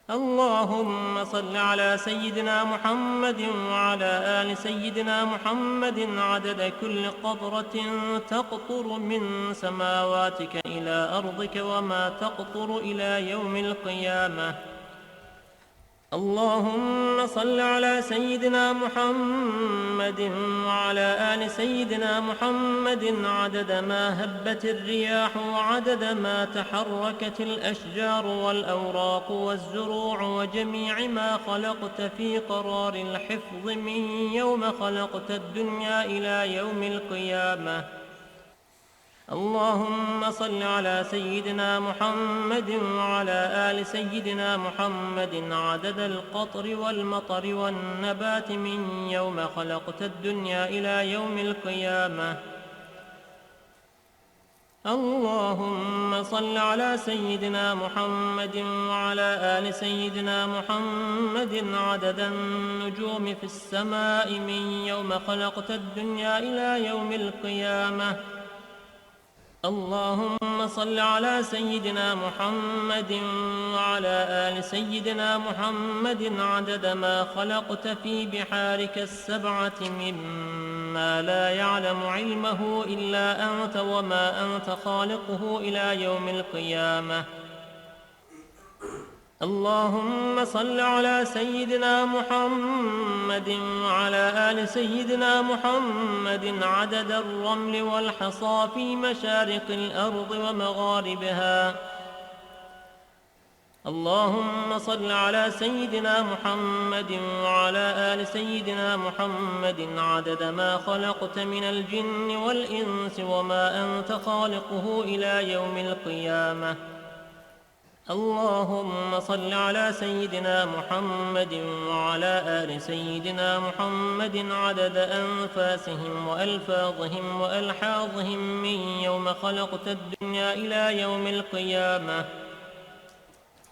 اللهم صل على سيدنا محمد وعلى آل سيدنا محمد عدد كل قطرة تقطر من سماواتك إلى أرضك وما تقطر إلى يوم القيامة. اللهم صل على سيدنا محمد وعلى آل سيدنا محمد عدد ما هبت الرياح وعدد ما تحركت الأشجار والأوراق والزروع وجميع ما خلقت في قرار الحفظ من يوم خلقت الدنيا إلى يوم القيامة. اللهم صل على سيدنا محمد وعلى آل سيدنا محمد عدد القطر والمطر والنبات من يوم خلقت الدنيا إلى يوم القيامة. اللهم صل على سيدنا محمد وعلى آل سيدنا محمد عدد النجوم في السماء من يوم خلقت الدنيا إلى يوم القيامة. اللهم صل على سيدنا محمد وعلى آل سيدنا محمد عدد ما خلقت في بحارك السبعة مما لا يعلم علمه إلا أنت وما أنت خالقه إلى يوم القيامة. اللهم صل على سيدنا محمد وعلى آل سيدنا محمد عدد الرمل والحصى في مشارق الأرض ومغاربها. اللهم صل على سيدنا محمد وعلى آل سيدنا محمد عدد ما خلقت من الجن والإنس وما أنت خالقه إلى يوم القيامة. اللهم صل على سيدنا محمد وعلى آل سيدنا محمد عدد أنفاسهم وألفاظهم وألحاظهم من يوم خلقت الدنيا إلى يوم القيامة.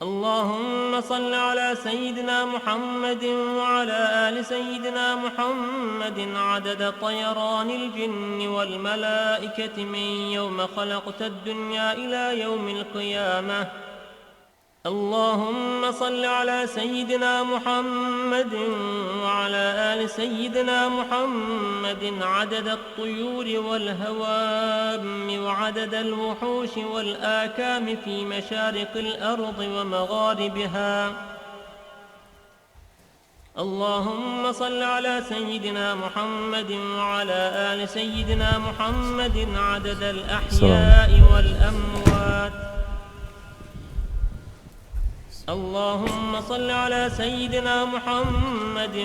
اللهم صل على سيدنا محمد وعلى آل سيدنا محمد عدد طيران الجن والملائكة من يوم خلقت الدنيا إلى يوم القيامة. اللهم صل على سيدنا محمد وعلى آل سيدنا محمد عدد الطيور والهوام وعدد الوحوش والآكام في مشارق الأرض ومغاربها. اللهم صل على سيدنا محمد وعلى آل سيدنا محمد عدد الأحياء والأموات. اللهم صل على سيدنا محمد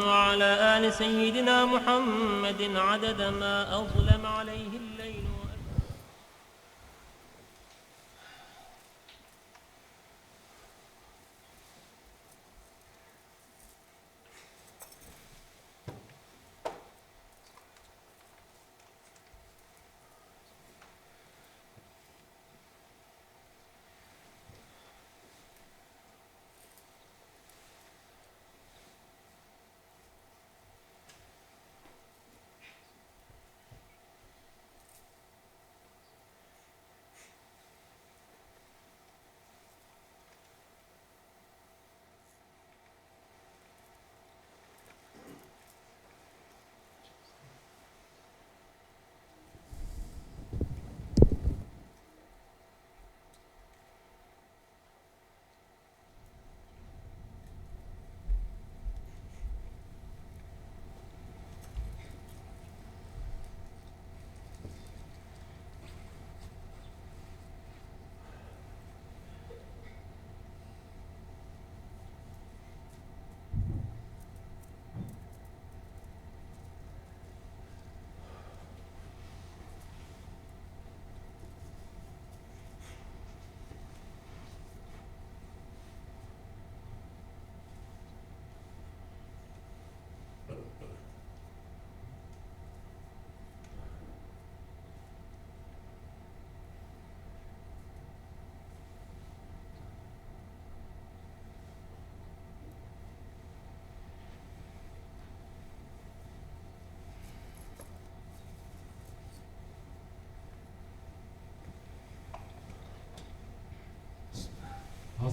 وعلى آل سيدنا محمد عدد ما أظلم عليه الليل.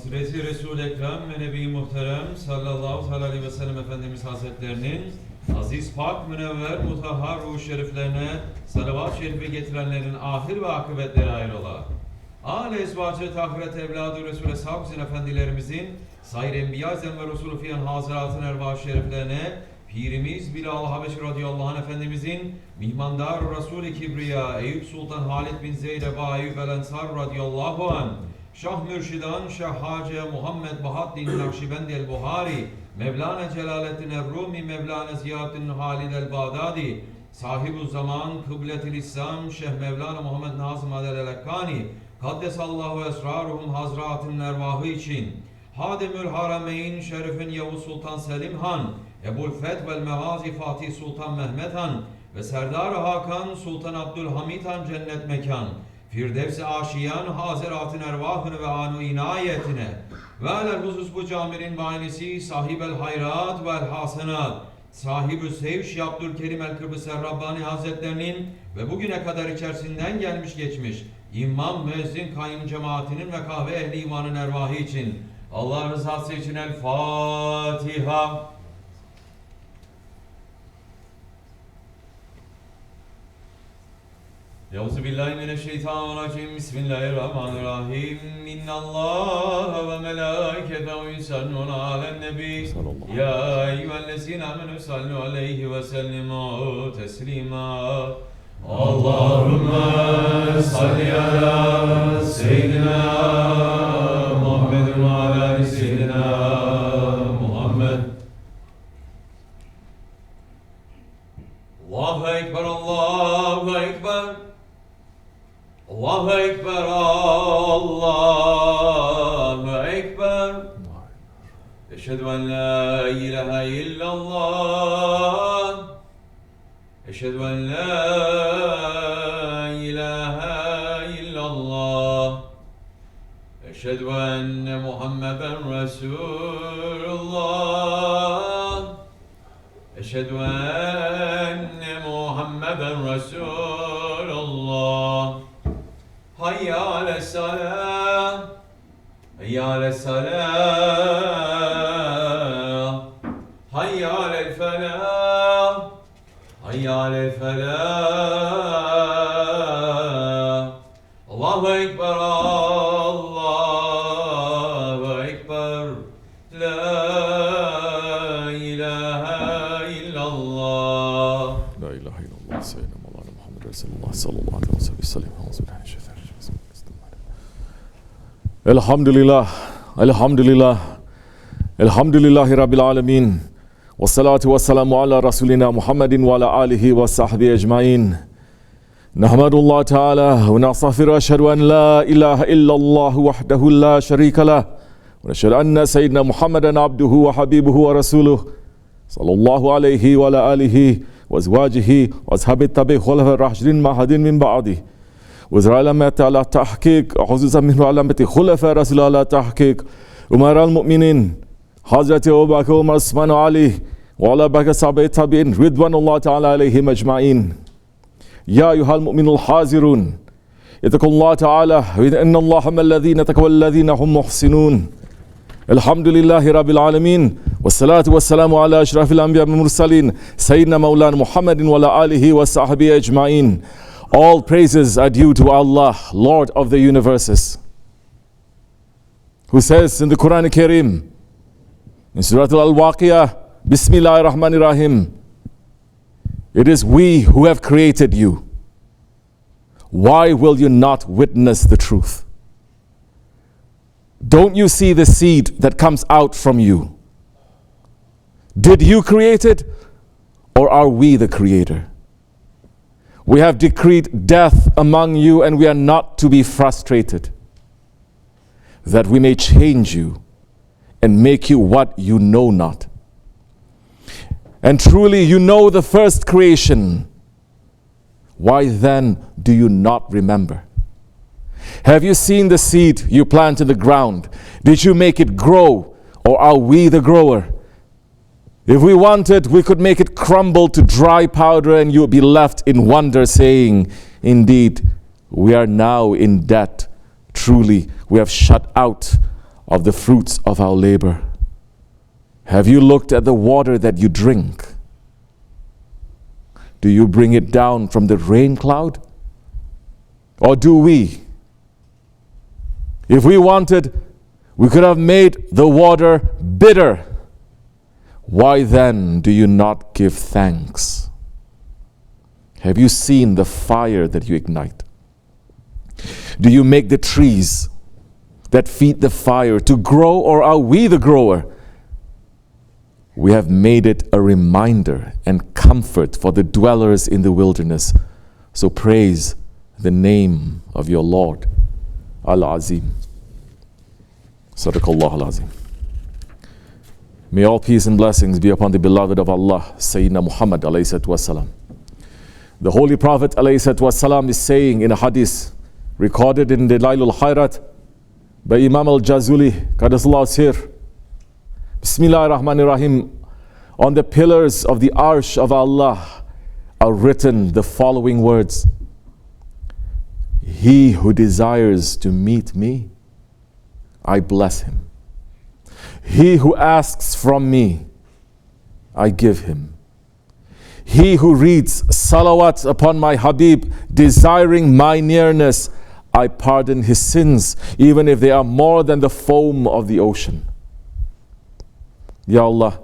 Hazreti Resul-i Ekrem ve Nebi Muhterem sallallahu aleyhi ve sellem Efendimiz Hazretlerinin aziz, pak, münevver, mutahhar ruh şeriflerine salavat-ı şerifi getirenlerin ahir ve akıbetleri hayrola. Âl-i ezvacı tahiret evladı Resul-i Sâbzin Efendilerimizin sayr enbiya ve Resulü fiyan haziratın ervah şeriflerine Pirimiz Bilal Habeşi radıyallahu anh Efendimizin mihmandar Resul-i Kibriya Eyüp Sultan Halid bin Zeyd Eba Eyyub el Ensar radıyallahu anh Şah Mürşidan Şah Hace Muhammed Bahaddin Naksibendi el Buhari Mevlana Celaleddin el-Rumi Mevlana Ziyaddin Halid el-Bağdadi Sahibulzaman Kıbletil İslam Şeyh Mevlana Muhammed Nazım Adel el-Hakkani Kaddesallahu esraruhum hazratın ervahı için Hademül Harameyn Şerif'in Yavuz Sultan Selim Han Ebu'l-Feth vel Megazi Fatih Sultan Mehmet Han ve Serdar Hakan Sultan Abdülhamid Han cennet mekan Firdevs-i Aşiyan haziratın ervahını ve anu inayetine ve alel husus bu camirin vainisi sahibel hayrat vel hasenat SahibulSaif Abdulkerim el Kibrisi Rabbani Hazretlerinin ve bugüne kadar içerisinden gelmiş geçmiş imam, müezzin, kayyum cemaatinin ve kahve ehli imanın ervahı için Allah rızası için El Fatiha. Euzubillahimineşşeytanirracim. Bismillahirrahmanirrahim. İnnallâhe ve melâiketehu yusallûne alen-nebi. Ya eyyühellezîne amenû sallu aleyhi ve sellimû teslîmâ. Allahümme salli ala seyyidina Muhammedin ve ala seyyidina Muhammed. Allahu Ekber, Allahu Ekber. Allahu Ekber, Allahu Ekber. Eşhedü en la ilahe illallah. Eşhedü en la ilahe illallah. Eşhedü enne Muhammeden Resulullah. Eşhedü enne Muhammeden Resulullah. Hayya ale's-salâh. Hayya ale's-salâh. Hayya alel-felâh. Hayya alel-felâh. Allahu Ekber, Allahu Ekber. La ilahe illallah. La ilahe illallah. Seyyidina Mevlana Muhammed Resulullah sallallahu aleyhi ve sellem. Elhamdülillah. Elhamdülillah. Elhamdülillahi Rabbil alemin. Ve salatu ve selamu ala Resulina Muhammedin ve ala alihi ve sahbihi ecmain. Nahmadullah Teala ve nastağfiru ve eşhedü en la ilahe illallah vahdehu la şerike lah ve eşhedü enne seyyidina Muhammeden abduhu ve habibuhu ve resuluh sallallahu aleyhi ve ala alihi ve ezvacihi ve ashabi tabi khulafa raşidin mahadin min ba'di ve zira'lameti ala tahkik hususan min alameti khulafa rasul ala tahkik umaral mu'minin Hazreti Ebu Bakr, Ömer, Osman, Ali ve ala bakı sahabe tabi'in ridvanullah Teala aleyhim ecmain. Ya eyyuhel mu'minul hazirun yetekullah Teala ve innallâhe mellezîne tekevellezîne hum muhsinûn. Elhamdülillahi Rabbil alemin ve salatu ve selamu ala eşrafil enbiya ve mursalin Seyyidina Mevlana Muhammedin ve ala alihi ve sahbihi ecmain. All praises are due to Allah, Lord of the universes, who says in the Quran Karim in Surah Al-Waqiyah, Bismillahirrahmanirrahim, it is we who have created you. Why will you not witness the truth? Don't you see the seed that comes out from you? Did you create it, or are we the creator? We have decreed death among you, and we are not to be frustrated, that we may change you and make you what you know not. And truly you know the first creation. Why then do you not remember? Have you seen the seed you plant in the ground? Did you make it grow, or are we the grower? If we wanted, we could make it crumble to dry powder, and you would be left in wonder, saying, indeed, we are now in debt. Truly, we have shut out of the fruits of our labor? Have you looked at the water that you drink? Do you bring it down from the rain cloud? Or do we? If we wanted, we could have made the water bitter. Why then do you not give thanks? Have you seen the fire that you ignite? Do you make the trees that feed the fire to grow, or are we the grower? We have made it a reminder and comfort for the dwellers in the wilderness. So praise the name of your Lord, Al-Azim. Sadaqallahu al-Azim. May all peace and blessings be upon the beloved of Allah, Sayyidina Muhammad alayhi salatu wasalam. The Holy Prophet alayhi salatu wasalam is saying in a hadith recorded in Dalailul Khairat by Imam al-Jazuli, Qaddasallahu sir, Bismillahir Rahmanir Rahim, on the pillars of the Arsh of Allah are written the following words: He who desires to meet me, I bless him. He who asks from me, I give him. He who reads salawat upon my Habib, desiring my nearness, I pardon his sins, even if they are more than the foam of the ocean. Ya Allah,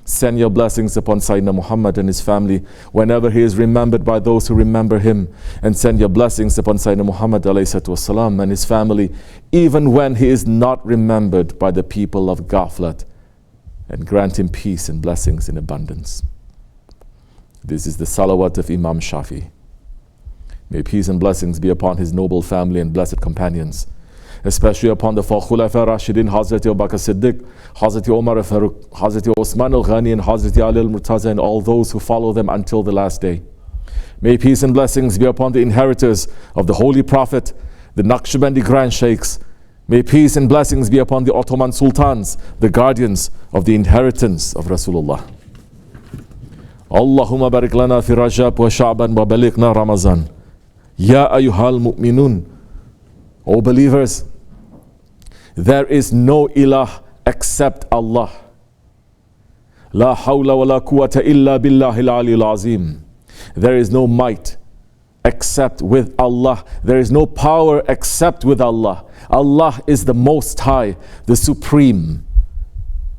send your blessings upon Sayyidina Muhammad and his family whenever he is remembered by those who remember him, and send your blessings upon Sayyidina Muhammad والسلام, and his family even when he is not remembered by the people of Ghaflat, and grant him peace and blessings in abundance. This is the salawat of Imam Shafi. May peace and blessings be upon his noble family and blessed companions, especially upon the four Khulafa Rashidin, Hazrat Abu Bakr Siddiq, Hazrat Umar Faruq, Hazrat Osman al-Ghani, and Hazrat Ali al-Murtaza, and all those who follow them until the last day. May peace and blessings be upon the inheritors of the Holy Prophet, the Naksibendi Grand Shaykhs. May peace and blessings be upon the Ottoman Sultans, the guardians of the inheritance of Rasulullah. Allahumma barik lana fi Rajab wa Sha'ban wa balighna Ramazan. Ya ayyuhal mu'minun. O believers, there is no ilah except Allah. La hawla wa la quwwata illa billahil aliyyil azim. There is no might except with Allah. There is no power except with Allah. Allah is the Most High, the Supreme,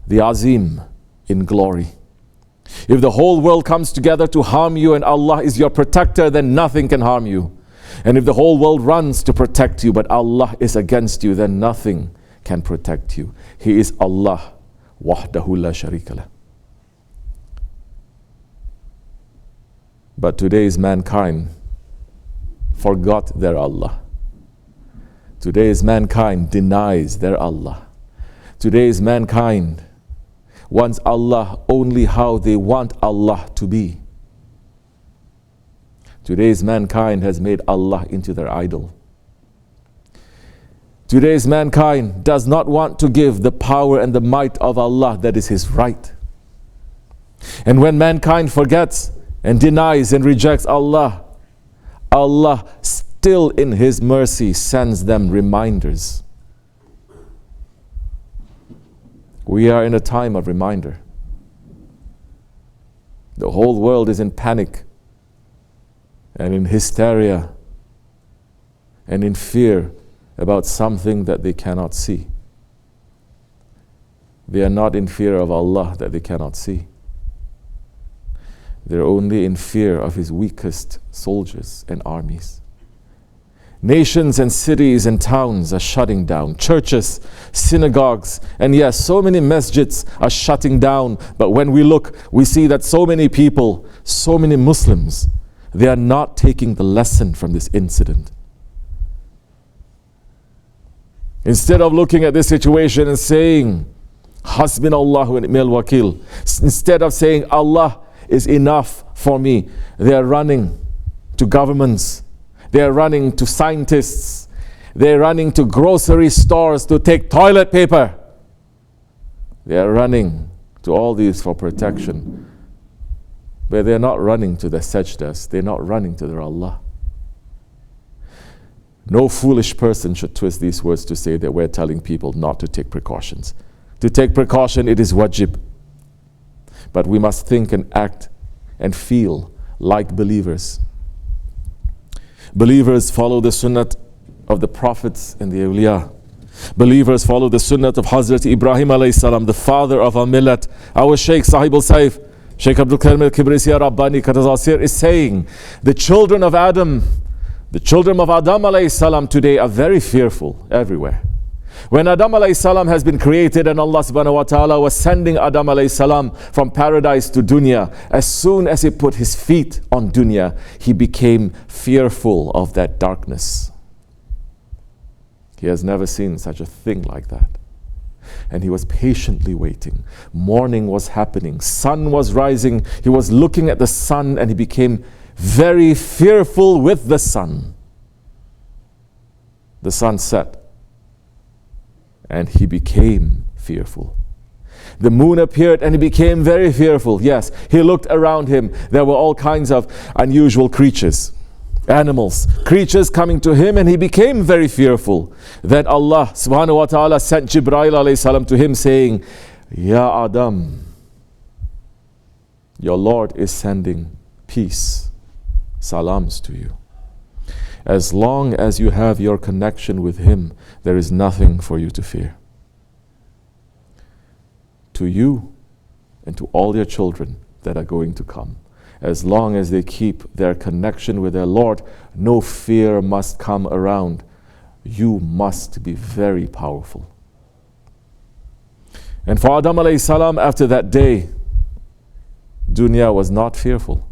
the Azim in glory. If the whole world comes together to harm you and Allah is your protector, then nothing can harm you. And if the whole world runs to protect you, but Allah is against you, then nothing can protect you. He is Allah, wahdahu la sharika lah. But today's mankind forgot their Allah. Today's mankind denies their Allah. Today's mankind wants Allah only how they want Allah to be. Today's mankind has made Allah into their idol. Today's mankind does not want to give the power and the might of Allah that is His right. And when mankind forgets and denies and rejects Allah, Allah still in His mercy sends them reminders. We are in a time of reminder. The whole world is in panic and in hysteria and in fear about something that they cannot see. They are not in fear of Allah that they cannot see. They're only in fear of His weakest soldiers and armies. Nations and cities and towns are shutting down. Churches, synagogues, and yes, so many masjids are shutting down. But when we look, we see that so many people, so many Muslims, they are not taking the lesson from this incident. Instead of looking at this situation and saying, Hasbunallahu wa ni'mal wakil, instead of saying, Allah is enough for me, they are running to governments. They are running to scientists. They are running to grocery stores to take toilet paper. They are running to all these for protection. But they are not running to their sajdas. They are not running to their Allah. No foolish person should twist these words to say that we're telling people not to take precautions. To take precaution, it is wajib. But we must think and act and feel like believers. Believers follow the sunnah of the prophets and the awliya. Believers follow the sunnah of Hazrat Ibrahim alayhi salam, the father of our millat. Our Shaykh, SahibulSaif, Shaykh Abdulkerim Kibrisi Rabbani Katazasir is saying, the children of Adam alayhi salam today are very fearful everywhere. When Adam alayhi salam has been created and Allah subhanahu wa ta'ala was sending Adam alayhi salam from paradise to dunya, as soon as he put his feet on dunya, he became fearful of that darkness. He has never seen such a thing like that. And he was patiently waiting. Morning was happening. Sun was rising. He was looking at the sun and he became very fearful with the sun. The sun set and he became fearful. The moon appeared and he became very fearful. Yes, he looked around him. There were all kinds of unusual creatures. Animals, creatures coming to him, and he became very fearful. Then Allah subhanahu wa ta'ala sent Jibreel alayhi salam to him saying, Ya Adam, your Lord is sending peace, salams to you. As long as you have your connection with him, there is nothing for you to fear. To you and to all your children that are going to come, as long as they keep their connection with their Lord, no fear must come around. You must be very powerful. And for Adam alayhi salam, after that day, dunya was not fearful.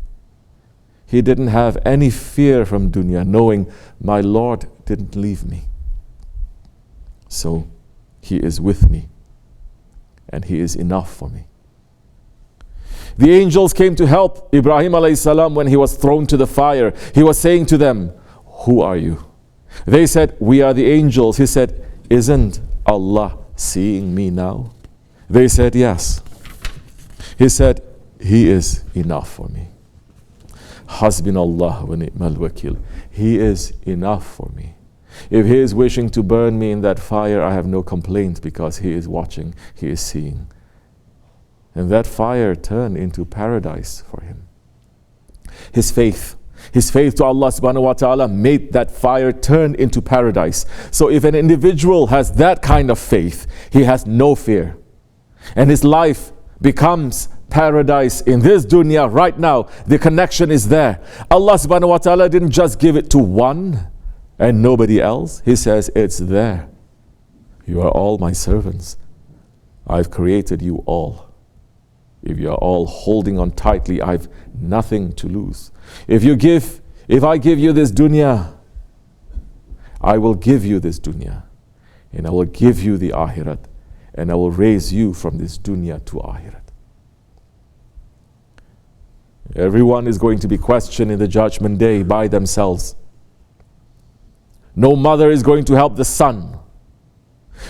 He didn't have any fear from dunya, knowing my Lord didn't leave me. So he is with me, and he is enough for me. The angels came to help Ibrahim alayhi salam when he was thrown to the fire. He was saying to them, who are you? They said, we are the angels. He said, isn't Allah seeing me now? They said, yes. He said, he is enough for me. Hasbinallah wa ni'mal wakil. He is enough for me. If he is wishing to burn me in that fire, I have no complaint because he is watching, he is seeing. And that fire turned into paradise for him. His faith to Allah subhanahu wa ta'ala made that fire turn into paradise. So if an individual has that kind of faith, he has no fear. And his life becomes paradise in this dunya right now. The connection is there. Allah subhanahu wa ta'ala didn't just give it to one and nobody else. He says, it's there. You are all my servants. I've created you all. If you are all holding on tightly, I've nothing to lose. If I give you this dunya, I will give you this dunya, and I will give you the akhirat, and I will raise you from this dunya to akhirat. Everyone is going to be questioned in the judgment day by themselves. No mother is going to help the son.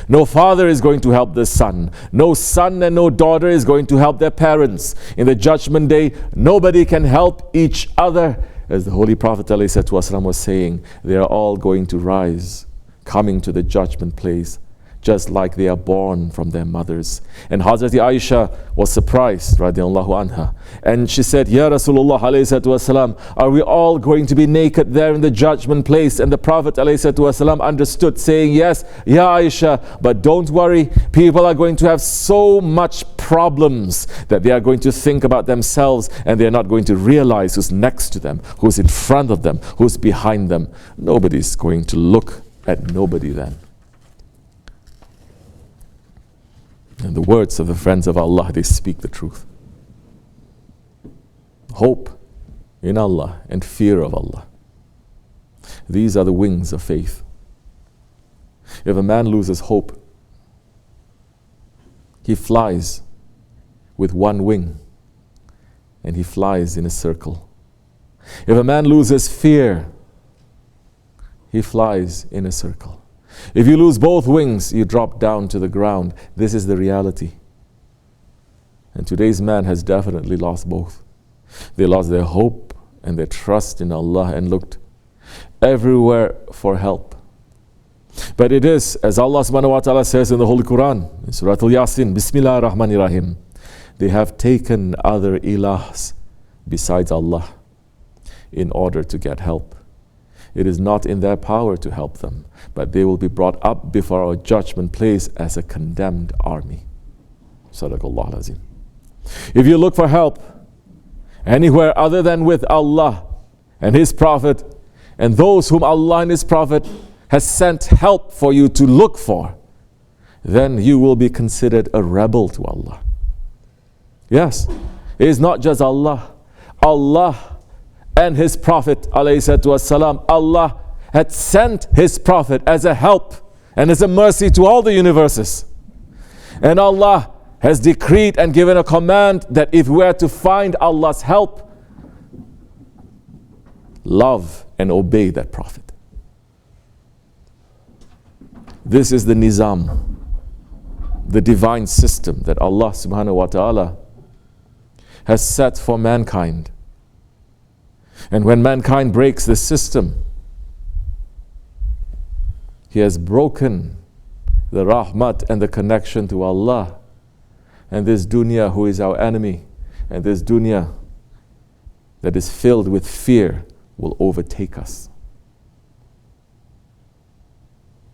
No father is going to help the son. No son and no daughter is going to help their parents. In the judgment day, nobody can help each other. As the Holy Prophet ﷺ was saying, they are all going to rise, coming to the judgment place, just like they are born from their mothers. And Hazrat Aisha was surprised, radiallahu anha. And she said, Ya Rasulullah ﷺ, are we all going to be naked there in the judgment place? And the Prophet ﷺ understood, saying, yes, Ya Aisha, but don't worry, people are going to have so much problems that they are going to think about themselves and they are not going to realize who's next to them, who's in front of them, who's behind them. Nobody's going to look at nobody then. And the words of the friends of Allah, they speak the truth. Hope in Allah and fear of Allah. These are the wings of faith. If a man loses hope, he flies with one wing and he flies in a circle. If a man loses fear, he flies in a circle. If you lose both wings, you drop down to the ground. This is the reality. And today's man has definitely lost both. They lost their hope and their trust in Allah and looked everywhere for help. But it is, as Allah subhanahu wa ta'ala says in the Holy Quran, in Surah Al-Yasin, Bismillah ar-Rahman ar-Rahim, they have taken other ilahs besides Allah in order to get help. It is not in their power to help them, but they will be brought up before our judgment place as a condemned army. Sadaqallah al-Azim. If you look for help anywhere other than with Allah and His Prophet and those whom Allah and His Prophet has sent help for you to look for, then you will be considered a rebel to Allah. Yes, it is not just Allah. Allah and His Prophet ﷺ, Allah had sent His Prophet as a help and as a mercy to all the universes. And Allah has decreed and given a command that if we are to find Allah's help, love and obey that Prophet. This is the nizam, the divine system that Allah subhanahu wa ta'ala has set for mankind. And when mankind breaks this system, he has broken the rahmat and the connection to Allah. And this dunya who is our enemy, and this dunya that is filled with fear will overtake us.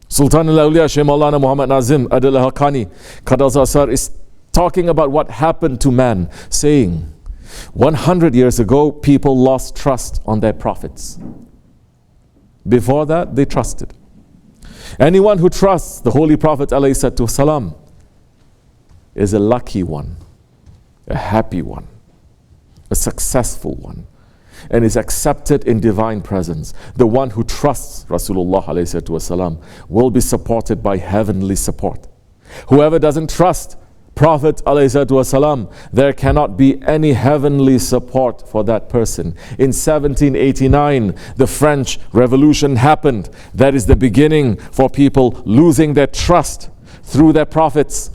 Sultan al-Awliya Shaykh Maulana Muhammad Nazim Adil Hakkani Qadasasar is talking about what happened to man, saying 100 years ago people lost trust on their prophets. Before that they trusted. Anyone who trusts the Holy Prophet ﷺ is a lucky one, a happy one, a successful one, and is accepted in divine presence. The one who trusts Rasulullah ﷺ will be supported by heavenly support. Whoever doesn't trust Prophet ﷺ, there cannot be any heavenly support for that person. In 1789, the French Revolution happened. That is the beginning for people losing their trust through their prophets.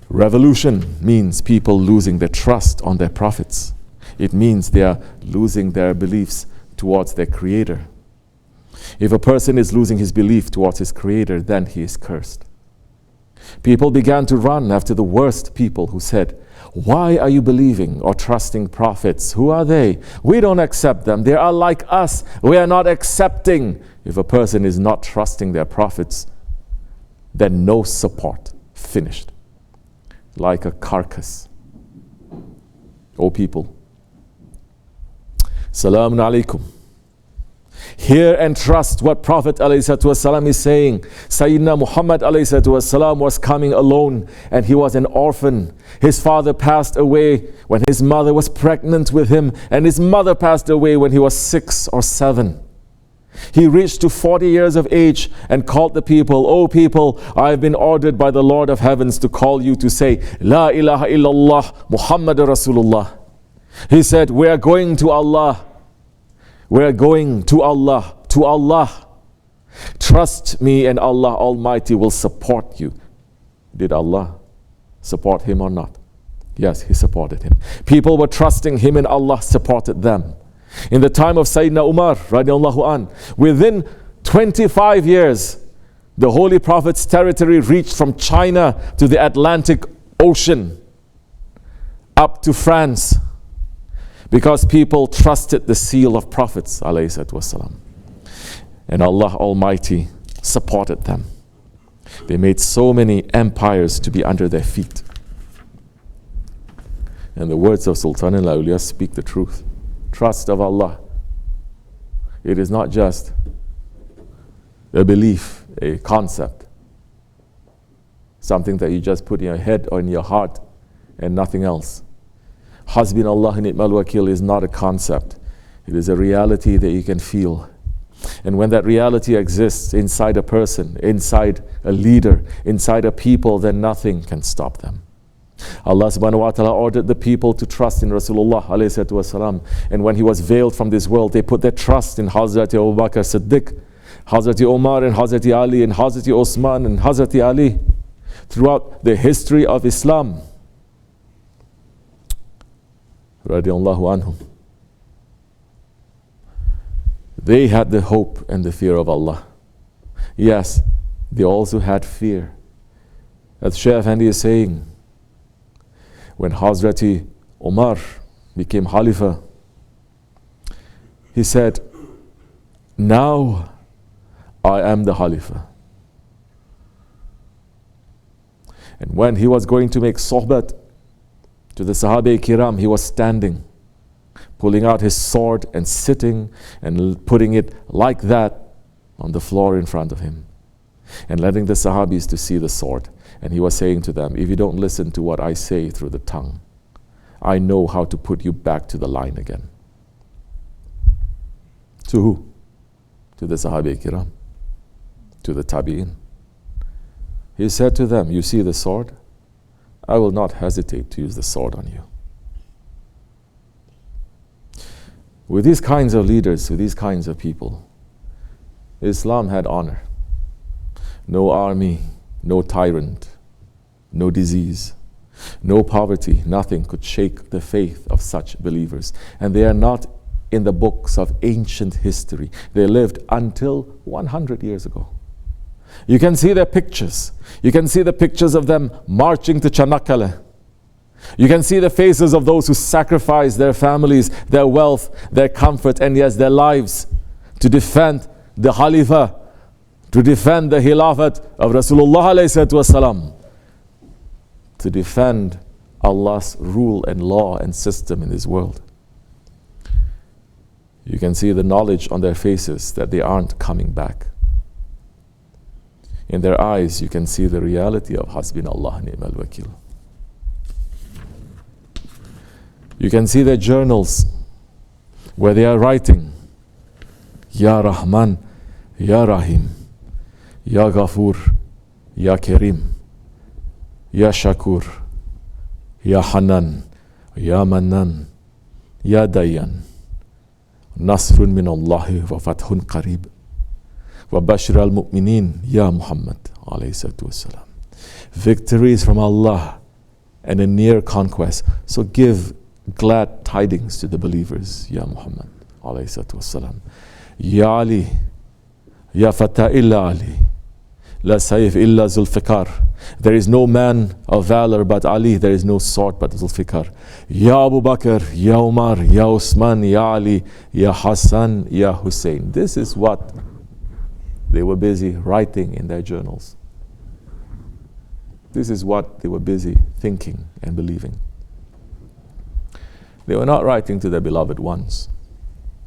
Revolution means people losing their trust on their prophets. It means they are losing their beliefs towards their Creator. If a person is losing his belief towards his Creator, then he is cursed. People began to run after the worst people who said, "Why are you believing or trusting prophets? Who are they? We don't accept them. They are like us. We are not accepting." If a person is not trusting their prophets, then no support. Finished. Like a carcass. O people, Salamun alaikum. Hear and trust what Prophet ﷺ is saying. Sayyidina Muhammad ﷺ was coming alone and he was an orphan. His father passed away when his mother was pregnant with him, and his mother passed away when he was 6 or 7. He reached to 40 years of age and called the people, "O people, I have been ordered by the Lord of heavens to call you to say, La ilaha illallah Muhammadur Rasulullah." He said, "We are going to Allah. We are going to Allah, to Allah. Trust me and Allah Almighty will support you." Did Allah support him or not? Yes, He supported him. People were trusting him and Allah supported them. In the time of Sayyidina Umar, radiallahu an, within 25 years, the Holy Prophet's territory reached from China to the Atlantic Ocean, up to France, because people trusted the seal of prophets, ﷺ. And Allah Almighty supported them. They made so many empires to be under their feet. And the words of Sultan al-Awliya speak the truth. Trust of Allah. It is not just a belief, a concept, something that you just put in your head or in your heart and nothing else. Hasbin Allah ni'mal wakil is not a concept. It is a reality that you can feel. And when that reality exists inside a person, inside a leader, inside a people, then nothing can stop them. Allah subhanahu wa ta'ala ordered the people to trust in Rasulullah ﷺ. And when he was veiled from this world, they put their trust in Hazrati Abu Bakr Siddiq, Hazrati Omar and Hazrati Ali and Hazrati Osman and Hazrati Ali throughout the history of Islam. Radiallahu anhum. They had the hope and the fear of Allah. Yes, they also had fear. As Shaykh Efendi is saying, when Hazrati Umar became Khalifa, he said, now I am the Khalifa. And when he was going to make sohbat to the Sahaba Kiram, he was standing, pulling out his sword and sitting and putting it like that on the floor in front of him and letting the Sahabis to see the sword. And he was saying to them, if you don't listen to what I say through the tongue, I know how to put you back to the line again. To who? To the Sahaba Kiram, to the Tabi'in. He said to them, you see the sword? I will not hesitate to use the sword on you. With these kinds of leaders, with these kinds of people, Islam had honor. No army, no tyrant, no disease, no poverty, nothing could shake the faith of such believers. And they are not in the books of ancient history. They lived until 100 years ago. You can see their pictures. You can see the pictures of them marching to Çanakkale. You can see the faces of those who sacrificed their families, their wealth, their comfort, and yes, their lives to defend the Khalifa, to defend the Khilafat of Rasulullah ﷺ, to defend Allah's rule and law and system in this world. You can see the knowledge on their faces that they aren't coming back. In their eyes, you can see the reality of Hasbunallah ni'mal wakil. You can see their journals where they are writing, Ya Rahman, Ya Rahim, Ya Ghafur, Ya Karim, Ya Shakur, Ya Hanan, Ya Mannan, Ya Dayan, Nasrun min Allahi wa fathun qarib, wa bashir al-mu'minin, Ya Muhammad, alayhi salatu wassalam. Victory is from Allah and a near conquest. So give glad tidings to the believers, Ya Muhammad, alayhi salatu wassalam. Ya Ali, Ya Fatah illa Ali, La Saif illa Zulfikar. There is no man of valor but Ali, there is no sword but Zulfikar. Ya Abu Bakr, Ya Umar, Ya Osman, Ya Ali, Ya Hassan, Ya Hussein. This is what they were busy writing in their journals. This is what they were busy thinking and believing. They were not writing to their beloved ones.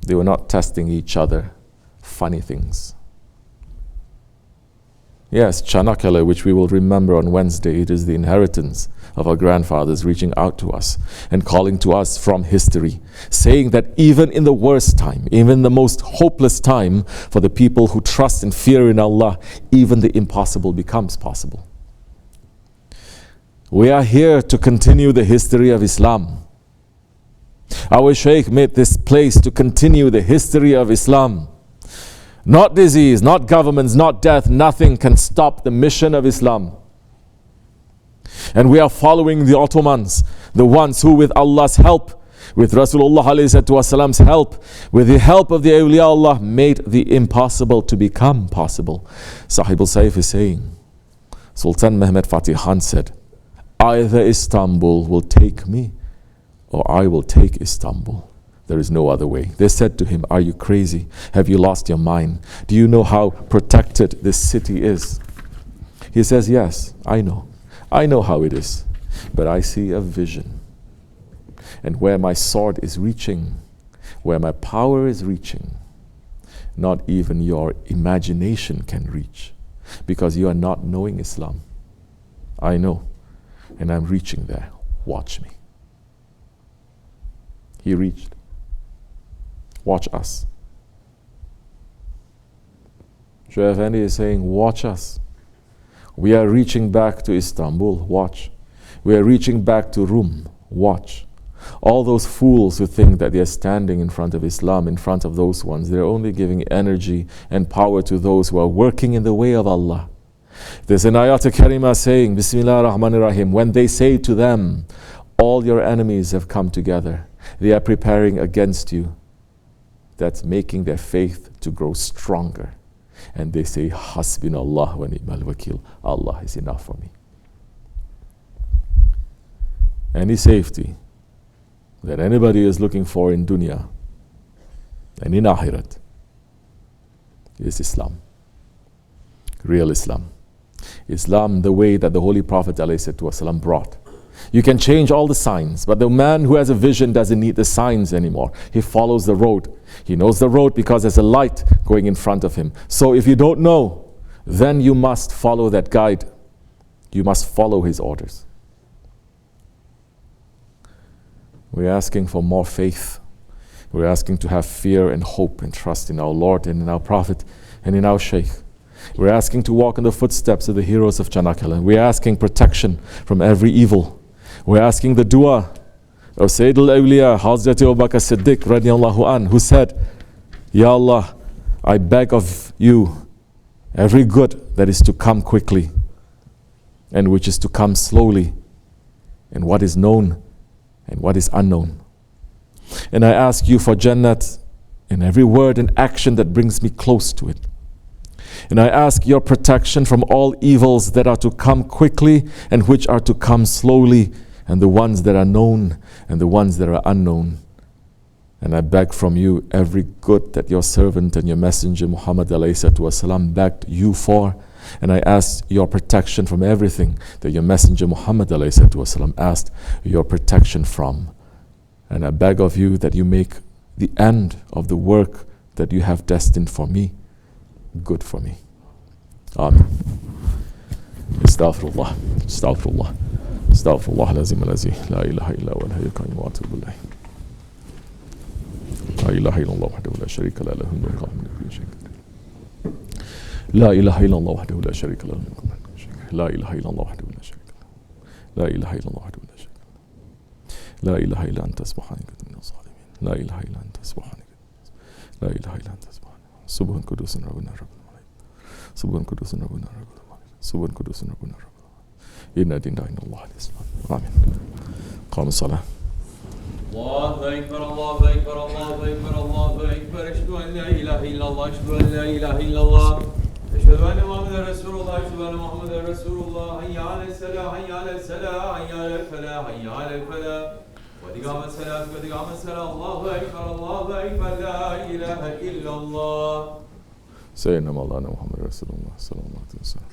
They were not testing each other funny things. Yes, Çanakkale, which we will remember on Wednesday, it is the inheritance of our grandfathers reaching out to us and calling to us from history, saying that even in the worst time, even the most hopeless time for the people who trust and fear in Allah, even the impossible becomes possible. We are here to continue the history of Islam. Our Shaykh made this place to continue the history of Islam. Not disease, not governments, not death, nothing can stop the mission of Islam. And we are following the Ottomans, the ones who with Allah's help, with Rasulullah's help, with the help of the awliya Allah, made the impossible to become possible. SahibulSaif is saying, Sultan Mehmed Fatih Khan said, either Istanbul will take me or I will take Istanbul. There is no other way. They said to him, are you crazy? Have you lost your mind? Do you know how protected this city is? He says, yes, I know. I know how it is. But I see a vision. And where my sword is reaching, where my power is reaching, not even your imagination can reach. Because you are not knowing Islam. I know. And I'm reaching there. Watch me. He reached. Watch us. Shaykh Efendi is saying, watch us. We are reaching back to Istanbul. Watch. We are reaching back to Rum. Watch. All those fools who think that they are standing in front of Islam, in front of those ones, they're only giving energy and power to those who are working in the way of Allah. There's an ayat karima saying, Bismillah ar-Rahman ar-Rahim, when they say to them, all your enemies have come together. They are preparing against you. that's making their faith to grow stronger. And they say, Hasbina Allah wa ni'mal wakil. Allah is enough for me. Any safety that anybody is looking for in dunya and in akhirat is Islam. Real Islam. Islam, the way that the Holy Prophet ﷺ brought. You can change all the signs, but the man who has a vision doesn't need the signs anymore. He follows the road. He knows the road because there's a light going in front of him. So if you don't know, then you must follow that guide. You must follow his orders. We're asking for more faith. We're asking to have fear and hope and trust in our Lord and in our Prophet and in our Shaykh. We're asking to walk in the footsteps of the heroes of Chanakala. We're asking protection from every evil. We're asking the dua of Sayyidul Awliya, Hazrat Abu Bakr Siddiq radiallahu an, who said, Ya Allah, I beg of you every good that is to come quickly and which is to come slowly, and what is known and what is unknown. And I ask you for Jannat in every word and action that brings me close to it. And I ask your protection from all evils that are to come quickly and which are to come slowly, and the ones that are known and the ones that are unknown. And I beg from you every good that your servant and your messenger Muhammad ﷺ begged you for. And I ask your protection from everything that your messenger Muhammad ﷺ asked your protection from. And I beg of you that you make the end of the work that you have destined for me good for me. Amen. Astaghfirullah. Astaghfirullah. Astaghfirullah lazim alazi. La ilaha illa wa al-hayyul qayyum wa atubu ilayh. La ilaha illallah wahdahu la sharika lahu lahul mulku wa lahu kulli shay'in qadir. La ilaha illallah wahdahu la sharika lahu lahul mulku wa lahu kulli shay'in qadir. La ilaha illallah wahdahu la sharika lahu. La ilaha illallah wahdahu la sharika lahu. La ilaha illa anta subhanaka inni kuntu minaz zalimin. La ilaha illa anta subhanaka. La ilaha illa anta subhanaka. Subhan Qudusun Rabbuna Rabbul Malaik. Subhan Qudusun Rabbuna Rabbul Malaik. Subhan Qudusun Rabbuna Rabbul Malaik. Inna dinna inna Allah al-Islam. Amen. Qam as-salah. Allahu Akbar, Allahu Akbar, Allahu Akbar, Allahu Akbar. Ashhadu an la ilaha illallah, ashhadu an la ilaha illallah. Ashhadu anna Muhammadan Rasulullah, ashhadu anna Muhammadan Rasulullah. Hayya ala al-salah, hayya ala al-salah, hayya ala al-falah, hayya ala al-falah. قد قامت الصلاة قد قامت الصلاة الله أكبر الله أكبر لا إله إلا الله سيدنا مولانا محمد رسول الله صلى الله عليه وسلم.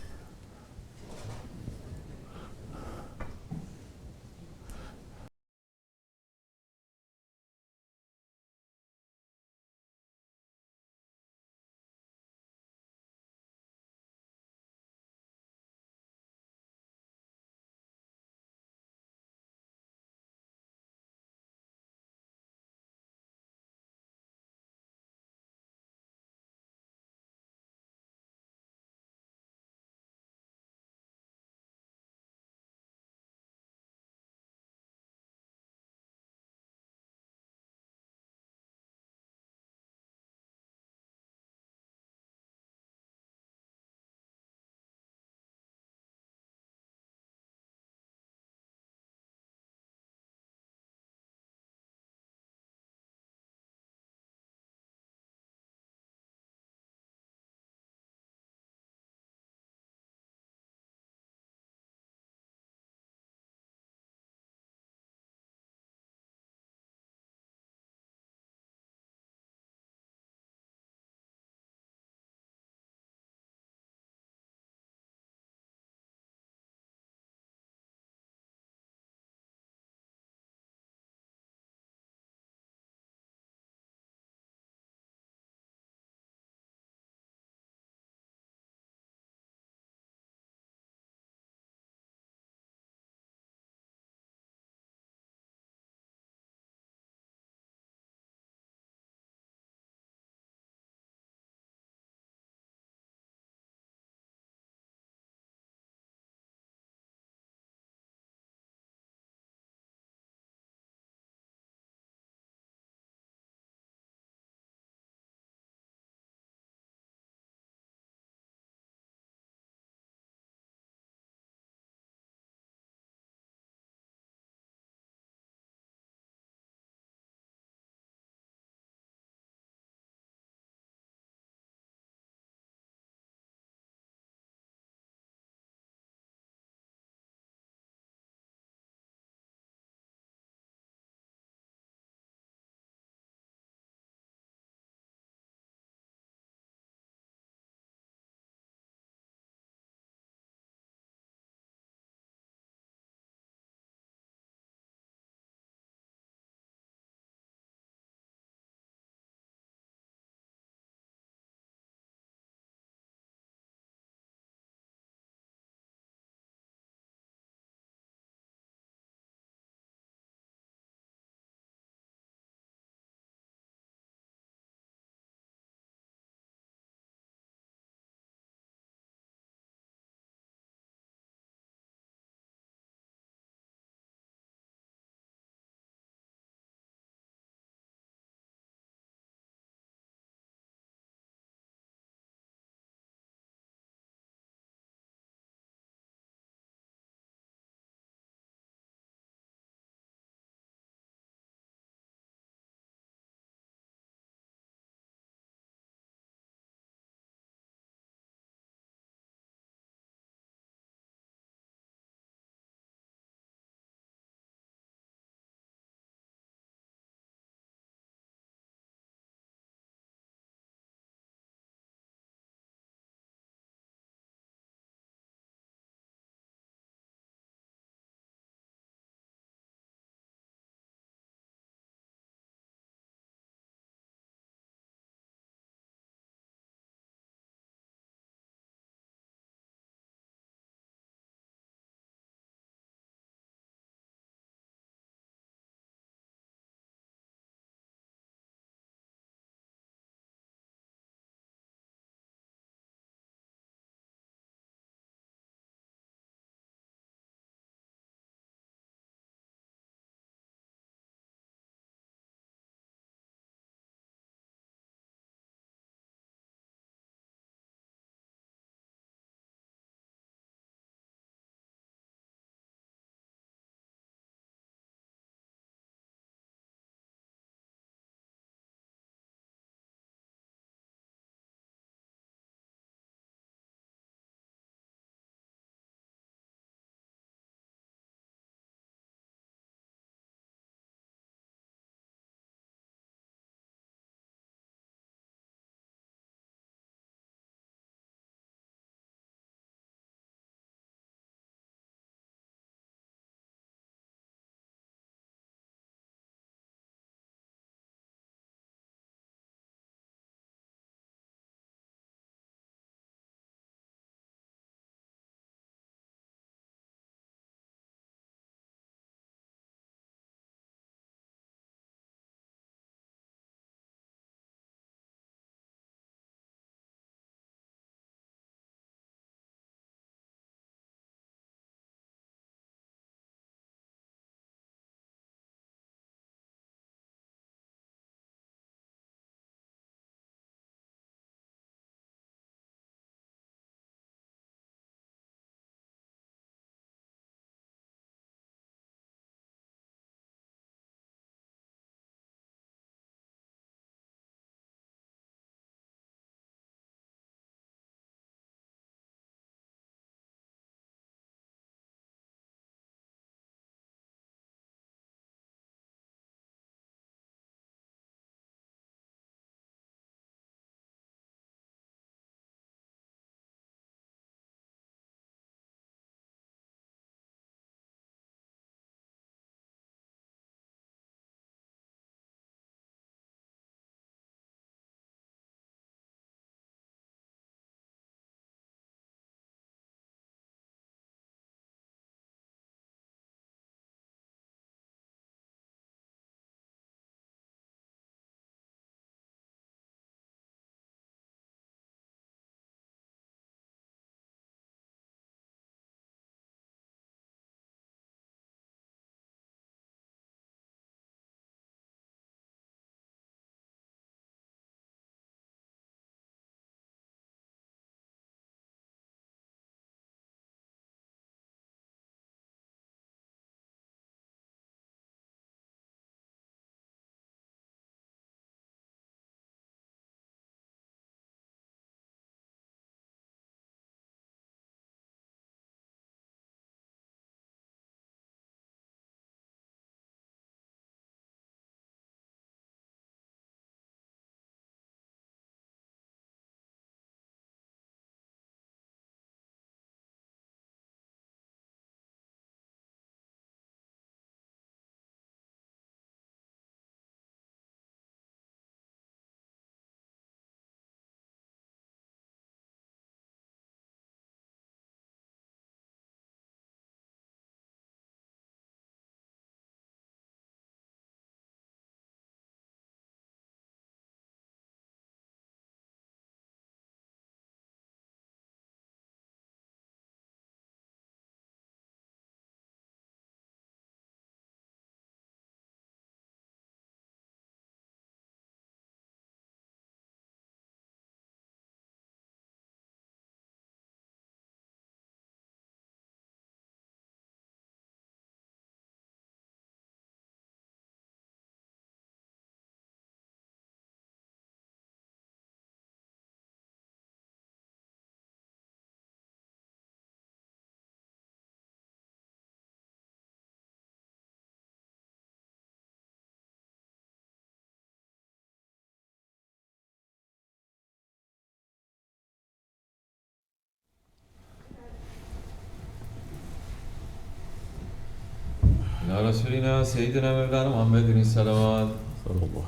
Resulina Seyyidina Mevlana Muhammedin Salavat. Sallallahu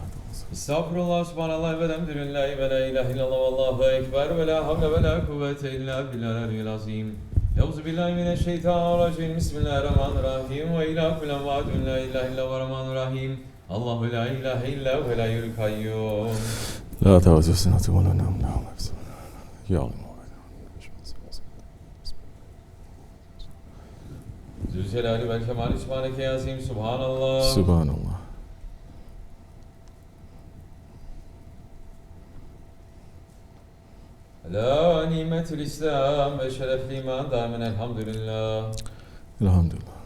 Estağfurullah, subhanallah ve elhamdülillahi ve la ilahe illallah ve allahu ekber ve la havle ve la kuvvete illa billahil azim. Euzubillahimineşşeytanirracim. Bismillahirrahmanirrahim. Ve ila kullen vaadun la ilahe illa ve rahmanirrahim. Allahu la ilahe illa ve la yul kayyum. La ta'uzu sinatu ve la nawm. Ya Allah. Zülcelali vel kemali subhaneke ya azim. Subhanallah. Subhanallah. La nimetul İslam ve şerefli iman damen elhamdülillah. Elhamdülillah.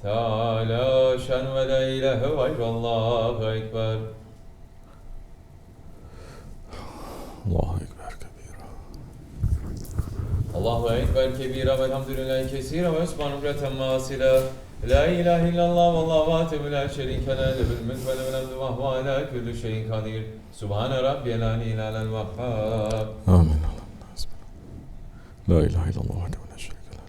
Teala şen ve la ilahe gayrallahu ekber. Allahu ekber kebira. Allahu ekber kebira velhamdülillahi kesira ve subhanallah masila. La ilahe illallah vallahu vatehu la şerike la lehul mulk ve lehul hamdu ve huve ala kulli şeyin kadir. Subhane rabbiyel aliyyil alel vehhab. Amin. La ilahe illallah vahdehu la şerike leh.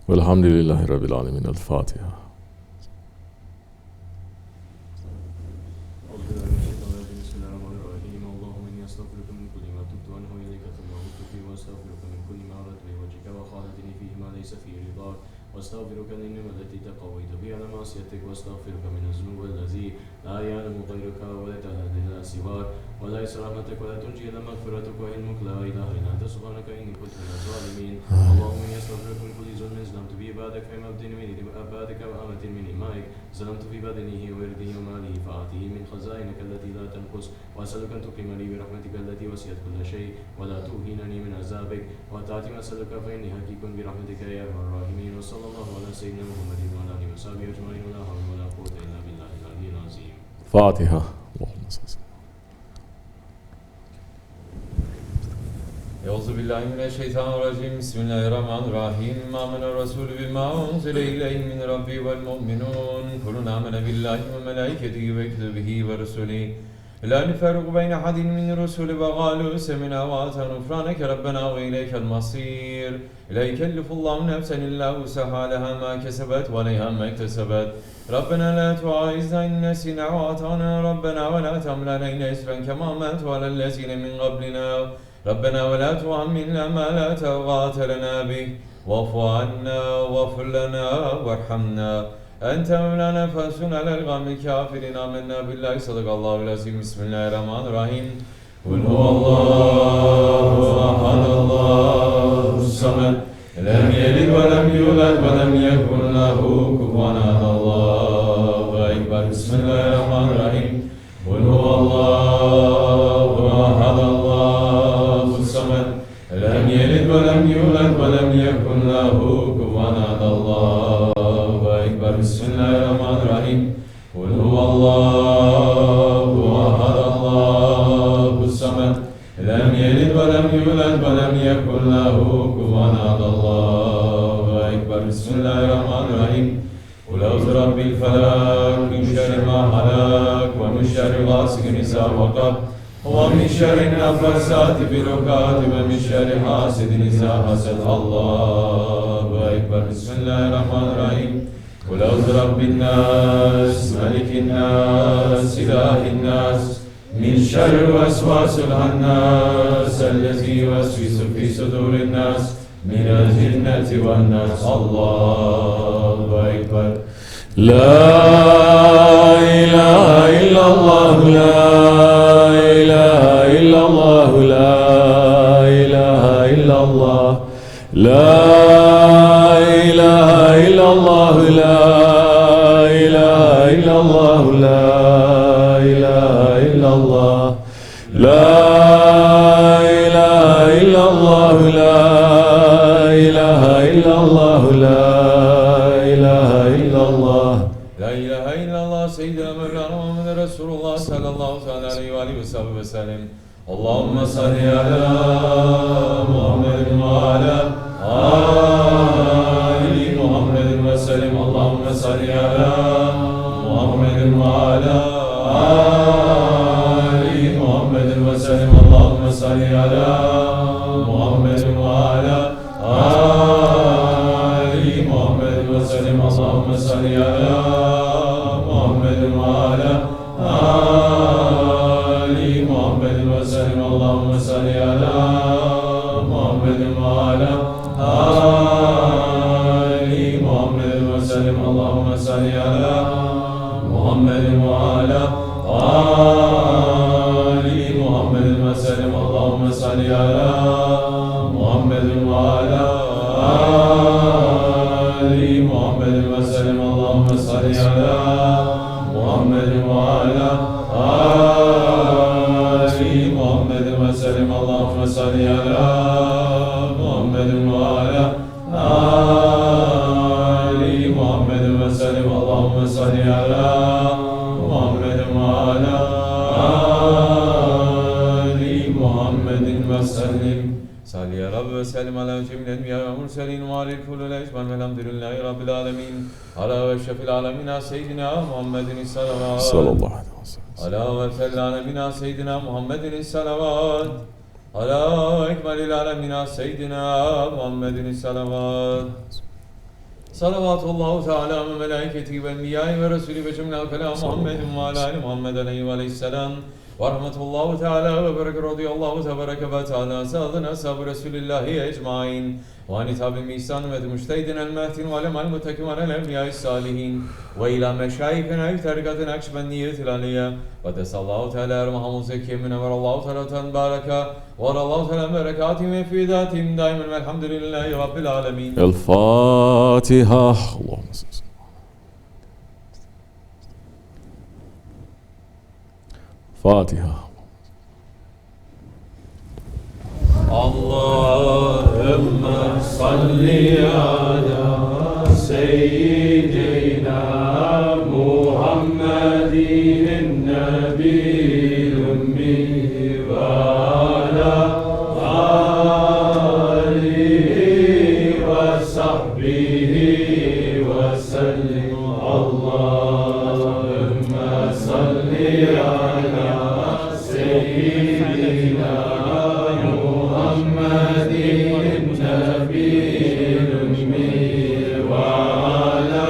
Velhamdülillahi Rabbil alemin. El Fatiha. واستغفرك للنعم التي تقويت بها على معصيتك واستغفرك من الذنوب الذي لا يعلم غيرك ولا تهدي الا سواك ولا يسر رحمتك ولا تنجي الا مغفرتك وعلمك لا اله الا انت سبحانك اني كنت من الظالمين. اللهم اني استغفرك من كل ظلم ظلمت به عبادك فيما ابدل من عبادك وامه من امائك ظلمت في بدنه وارضه وماله فاعطه من خزائنك التي لا تنقص واسالك ان تقيم لي برحمتك التي وسعت كل شيء ولا توهنني من عذابك وتاتي ما اسالك فاني حقيق برحمتك يا ارحم الراحمين. وصلى الله على سيدنا محمد وعلى اله وصحبه اجمعين ولا حول ولا قوه الا بالله العلي العظيم. Fatiha. Allahümme salli. Euzubillahimineşşeytanirracim. Bismillahirrahmanirrahim. Âmene Resulü bimâ unzile ileyhi min Rabbi vel mu'minûn. Kulun âmene billahi ve melâiketihi ve kütübihi ve rusulihi. La nüferriku beyne hadin min rusulü ve gâlû semina ve âten ufrâneke Rabbena ve ileykel masîr. La yükellifullahu nefsen illâ vus'ahâ leha mâ kesebet ve aleyhâ mâ iktesebet. Rabbena la tuâizna in nesînâ ve atâna Rabbena ve la tahmil aleyna isran kemâ hamaltehu alellezîne min qablina. Rabbena ve la tuhammilna ma la taqâte lenâ bih. Va'fu annâ va'fir lenâ verhamnâ. Ente mevlana fansurna alel gavmil kâfirin. Âmennâ billahi sadakallâhul azîm. Bismillahirrahmanirrahim. Kul huvallahu ahad Allahu samed. Lem yelid ve lem yulad ve lem yekun lehu kufuven ahad. Allahu ekber. Bismillahirrahmanirrahim. Kul huvallahu ahad Allahu samed. Lem yelid ve lem yulad ve lem yekun lehu kufuven ahad. Allahu ekber. Bismillahirrahmanirrahim. Kul huvallahu ahad Allahu samed. Lem yelid ve lem yulad ve lem yekun lehu kufuven ahad. Allahu ekber. Bismillahirrahmanirrahim. Kul euzu rabbil felak min şerri ma halak ve min şerri gâsikin izâ vakab ve min şerri nefesâti fil ukâd ve min şerri hasidin izâ hased. Allahu ekber. Bismillahirrahmanirrahim. Kul euzu rabbin nas, melikin nas, ilahin nas, min şerri vesvasil hannas, ellezî yuvesvisu fî sudurin nas, minel cinneti ven nas. Allahu ekber. La ilahe illallah, la ilahe illallah, la ilahe illallah, la ilahe illallah, la ilahe illallah, la illallah, la ilahe illallah, la ilahe illallah. La ilahe illallah Seyyidina Mevlana Muhammed Resulullah sallallahu aleyhi ve sellem. Allahümme salli ala Muhammedin ve ala Ali Muhammedin ve sellem. Allahümme salli ala Muhammedin ve ala Ali Muhammedin ve sellem. Allahümme salli ala Muhammedin ve ala Ali Muhammedin ve sellem. Allahümme salli ala Muhammedin ve ala Ali Muhammedin ve sellem. Allahümme salli ala Muhammedin ve ala Ali Muhammedin ve sellem. Allahümme salli ala Muhammedin ve ala Ali Muhammedin ve sellem. Allahümme salli ala Muhammedin ve ala Ali Muhammedin ve sellem. Allahümme salli ala Muhammedin ve ala Ali Muhammedin ve sellem. Allahümme salli ala Muhammedin ve ala Ali Muhammedin ve sellem. Allahümme salli ala Muhammedin ve ala Ali Muhammedin ve sellem. Salli ya Rabbi ve sellim ala cemil enbiya ve murselin ve alil kulul ecman velhamdülillahi rabbil alemin. Ala ve şefil alemina seyyidina Muhammedin salavat. Sallallahu aleyhi ve sellem. Ala ve fell alemina seyyidina Muhammedin salavat. Ala ekmelil alemina seyyidina Muhammedin salavat. Salavatullahu teala ve melaiketi ve enbiyayı ve resulü ve cemil kelam Muhammedin ve ala ali Muhammed aleyhi ve aleyhisselam. Ve rahmetullahu teala ve bereket radıyallahu tebareke ve teala sağlığına ashab-ı Resulillahi ecmain. Ve ani tabi-i ihsan ve müştehidin el-mehtin ve alemel mutekimen el-enbiya-i salihin. Ve ila meşayikina iftarikatin Naksibendiyyetil aliyye. Ve desallahu teala ermahamu zekkiyemine ve Allahu teala tenbareka. Ve Allahu teala berekatihim ve fidatihim daimen velhamdülillahi rabbil alemin. El-Fatiha. Allahümme salli. Fatiha. Allahümme salli ala seyyidina Muhammedin nebiyyil ümmi ve ala alihi ve sahbihi ve sellim. Allahümme salli ala seyyidina Muhammedin nebiyyil ümmi ve ala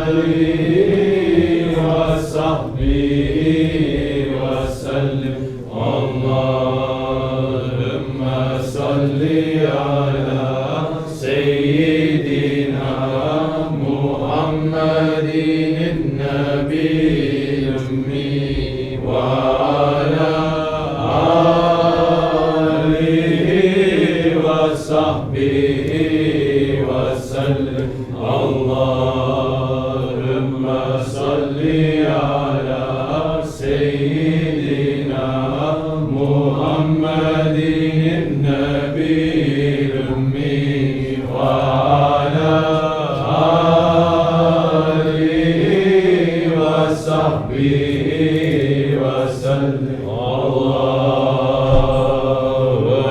alihi ve sahbihi ve sellim. Allahümme salli ala seyyidina Muhammedin nebiyyil ümmi ve ala sahbihi ve sellem. Allahümme salli ala seyyidina Muhammedin nebiyyil ümmi ve ala alihi ve sahbihi ve sellem. Allahu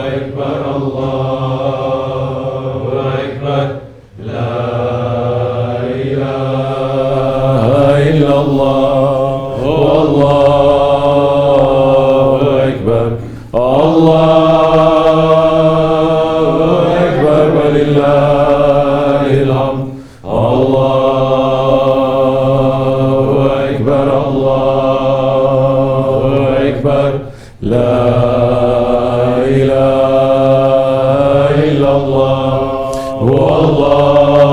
ekber, Allahu ekber. La ilahe illallah. Allahu ekber. Allahu ekber ve lillahil hamd. Allahu ekber, Allahu ekber. La ilahe illallah. Allahu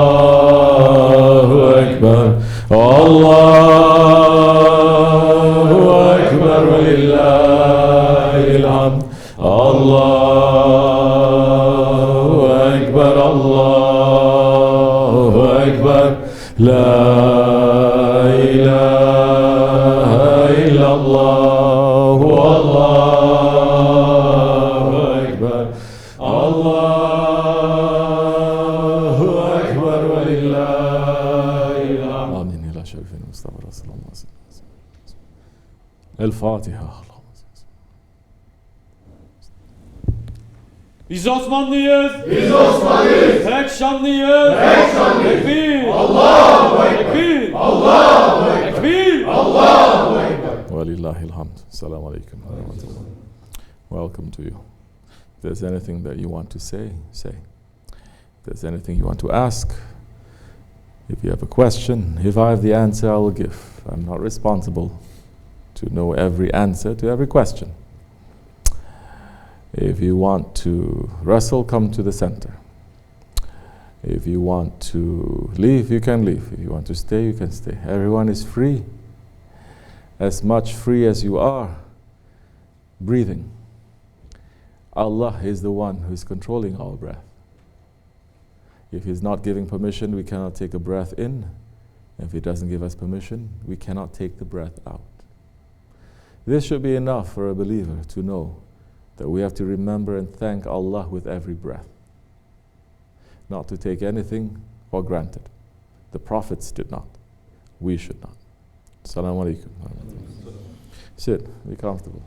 ekber. Allahu ekber ve lillahil hamd. Allahu ekber, Allahu ekber. La ilahe illallah. El-Fatiha. Biz Osmanlıyız. Biz Osmanlıyız. Tek şanlıyız. Tek şanlıyız. Tekbir. Allahu Ekber. Tekbir. Allahu Ekber. Tekbir. Allahu Ekber. Walillahil hamd. Assalamu alaikum. Welcome to you. If there's anything that you want to say, say. If there's anything you want to ask, if you have a question, if I have the answer, I will give. I'm not responsible to know every answer to every question. If you want to wrestle, come to the center. If you want to leave, you can leave. If you want to stay, you can stay. Everyone is free. As much free as you are breathing. Allah is the one who is controlling our breath. If He's not giving permission, we cannot take a breath in. If He doesn't give us permission, we cannot take the breath out. This should be enough for a believer to know that we have to remember and thank Allah with every breath. Not to take anything for granted. The prophets did not. We should not. Assalamu alaikum. Sit, be comfortable.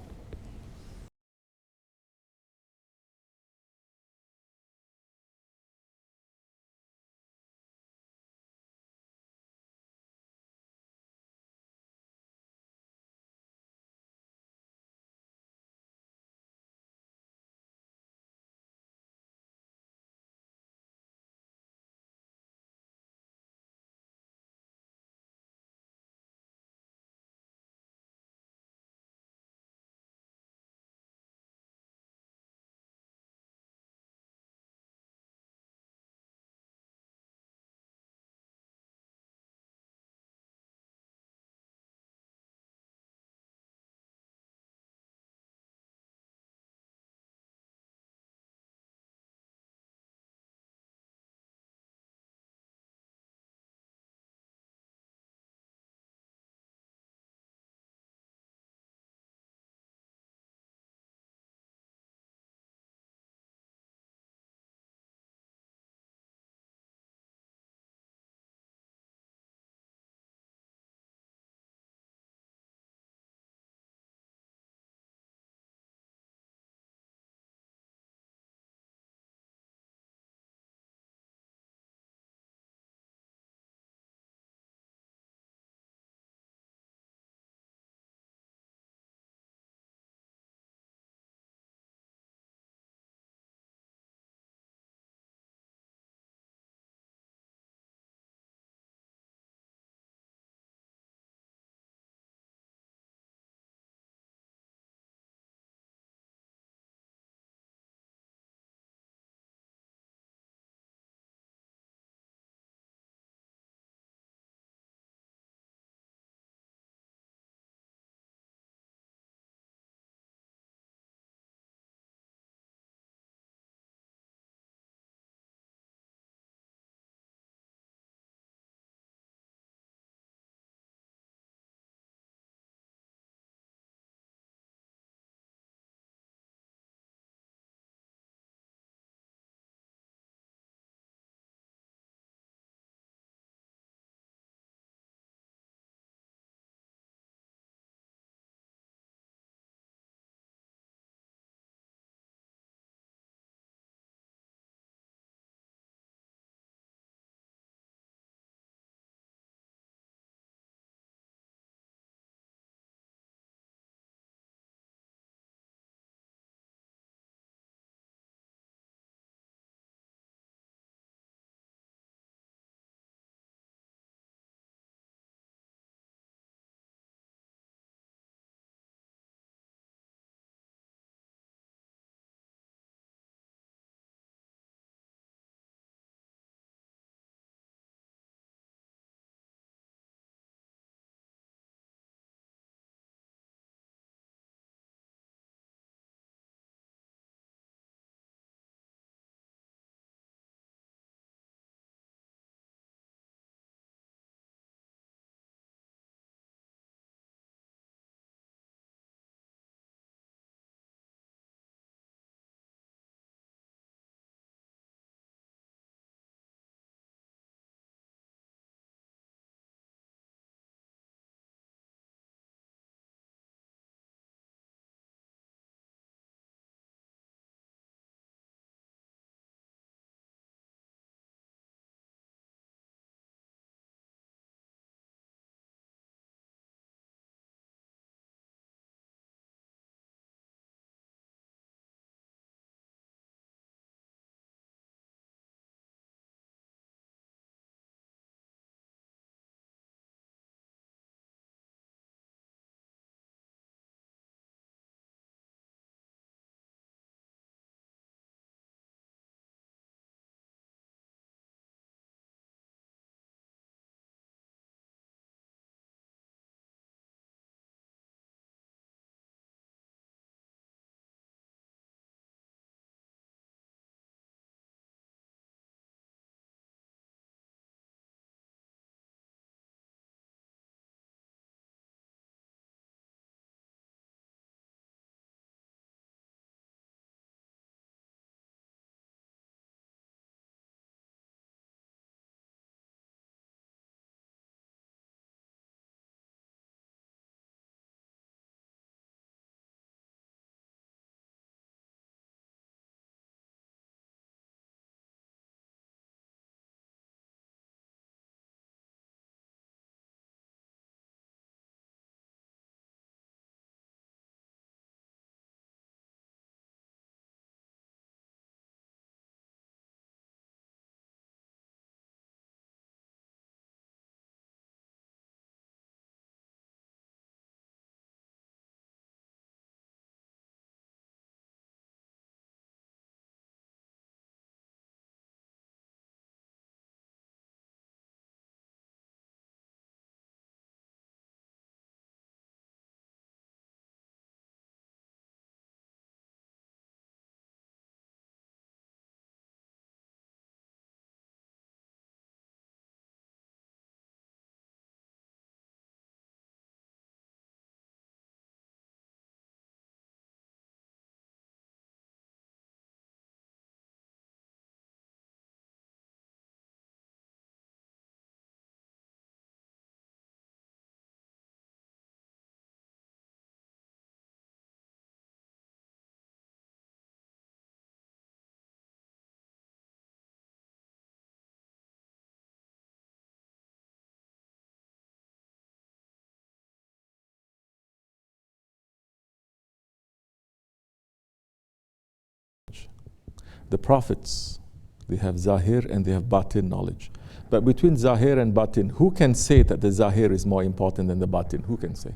the prophets, they have Zahir and they have Batin knowledge. But between Zahir and Batin, who can say that the Zahir is more important than the Batin? Who can say?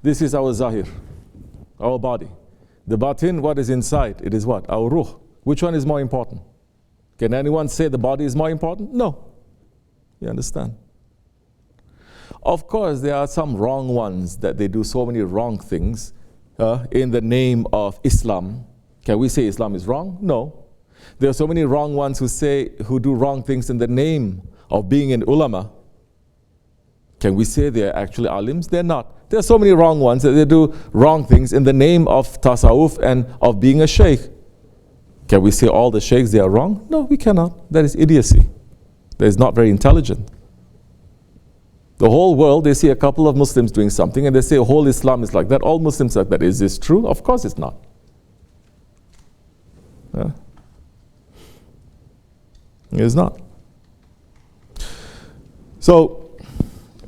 This is our Zahir, our body. The Batin, what is inside? It is what? Our Ruh. Which one is more important? Can anyone say the body is more important? No. You understand? Of course, there are some wrong ones that they do so many wrong things in the name of Islam. Can we say Islam is wrong? No. There are so many wrong ones who do wrong things in the name of being an ulama. Can we say they're actually alims? They're not. There are so many wrong ones that they do wrong things in the name of tasawwuf and of being a shaykh. Can we say all the shaykhs they are wrong? No, we cannot. That is idiocy. That is not very intelligent. The whole world, they see a couple of Muslims doing something and they say whole Islam is like that. All Muslims are like that. Is this true? Of course it's not. It's not. So,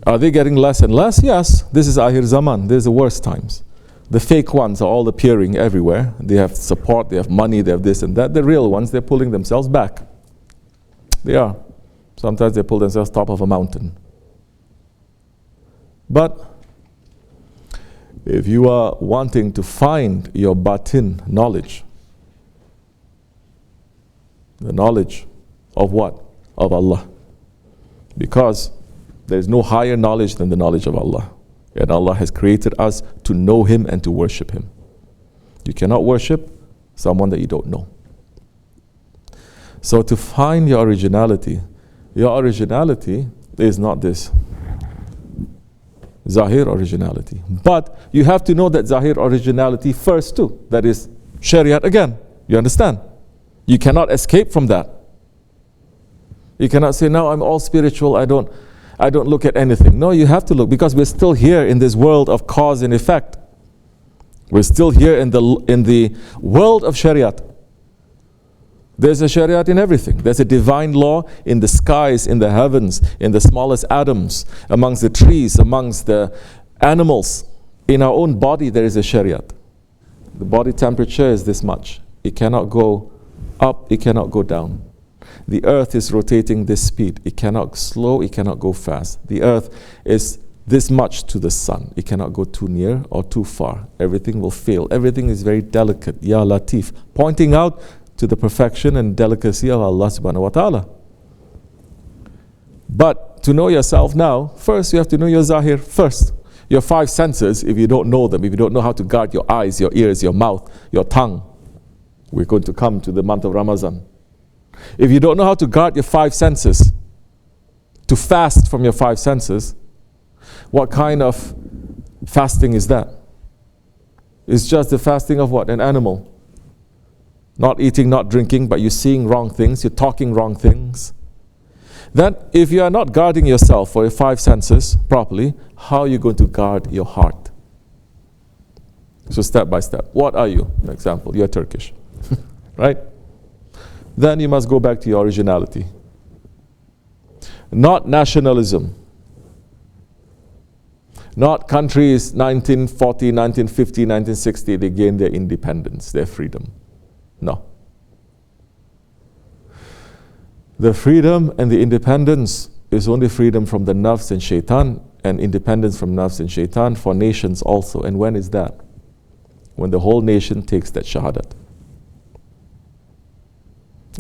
are they getting less and less? Yes. This is Akhir Zaman. This is the worst times. The fake ones are all appearing everywhere. They have support, they have money, they have this and that. The real ones, they're pulling themselves back. They are. Sometimes they pull themselves top of a mountain. But if you are wanting to find your batin knowledge, the knowledge of what? Of Allah. Because there is no higher knowledge than the knowledge of Allah. And Allah has created us to know Him and to worship Him. You cannot worship someone that you don't know. So to find your originality is not this Zahir originality. But you have to know that Zahir originality first too. That is Shariat again. You understand? You cannot escape from that. You cannot say, now I'm all spiritual, I don't look at anything. No, you have to look, because we're still here in this world of cause and effect. We're still here in the world of Shariat. There's a Shariat in everything. There's a divine law in the skies, in the heavens, in the smallest atoms, amongst the trees, amongst the animals. In our own body there is a Shariat. The body temperature is this much. It cannot go up, it cannot go down. The earth is rotating this speed. It cannot slow, it cannot go fast. The earth is this much to the sun. It cannot go too near or too far. Everything will fail. Everything is very delicate. Ya Latif. Pointing out to the perfection and delicacy of Allah subhanahu wa ta'ala. But to know yourself now, first you have to know your Zahir first. Your five senses, if you don't know them, if you don't know how to guard your eyes, your ears, your mouth, your tongue. We're going to come to the month of Ramadan. If you don't know how to guard your five senses, to fast from your five senses, what kind of fasting is that? It's just the fasting of what? An animal. Not eating, not drinking, but you're seeing wrong things, you're talking wrong things. Then, if you are not guarding yourself for your five senses properly, how are you going to guard your heart? So step by step. What are you? For example, you're Turkish. Right? Then you must go back to your originality. Not nationalism. Not countries 1940, 1950, 1960, they gained their independence, their freedom. No. The freedom and the independence is only freedom from the nafs and shaitan, and independence from nafs and shaitan for nations also. And when is that? When the whole nation takes that shahadat.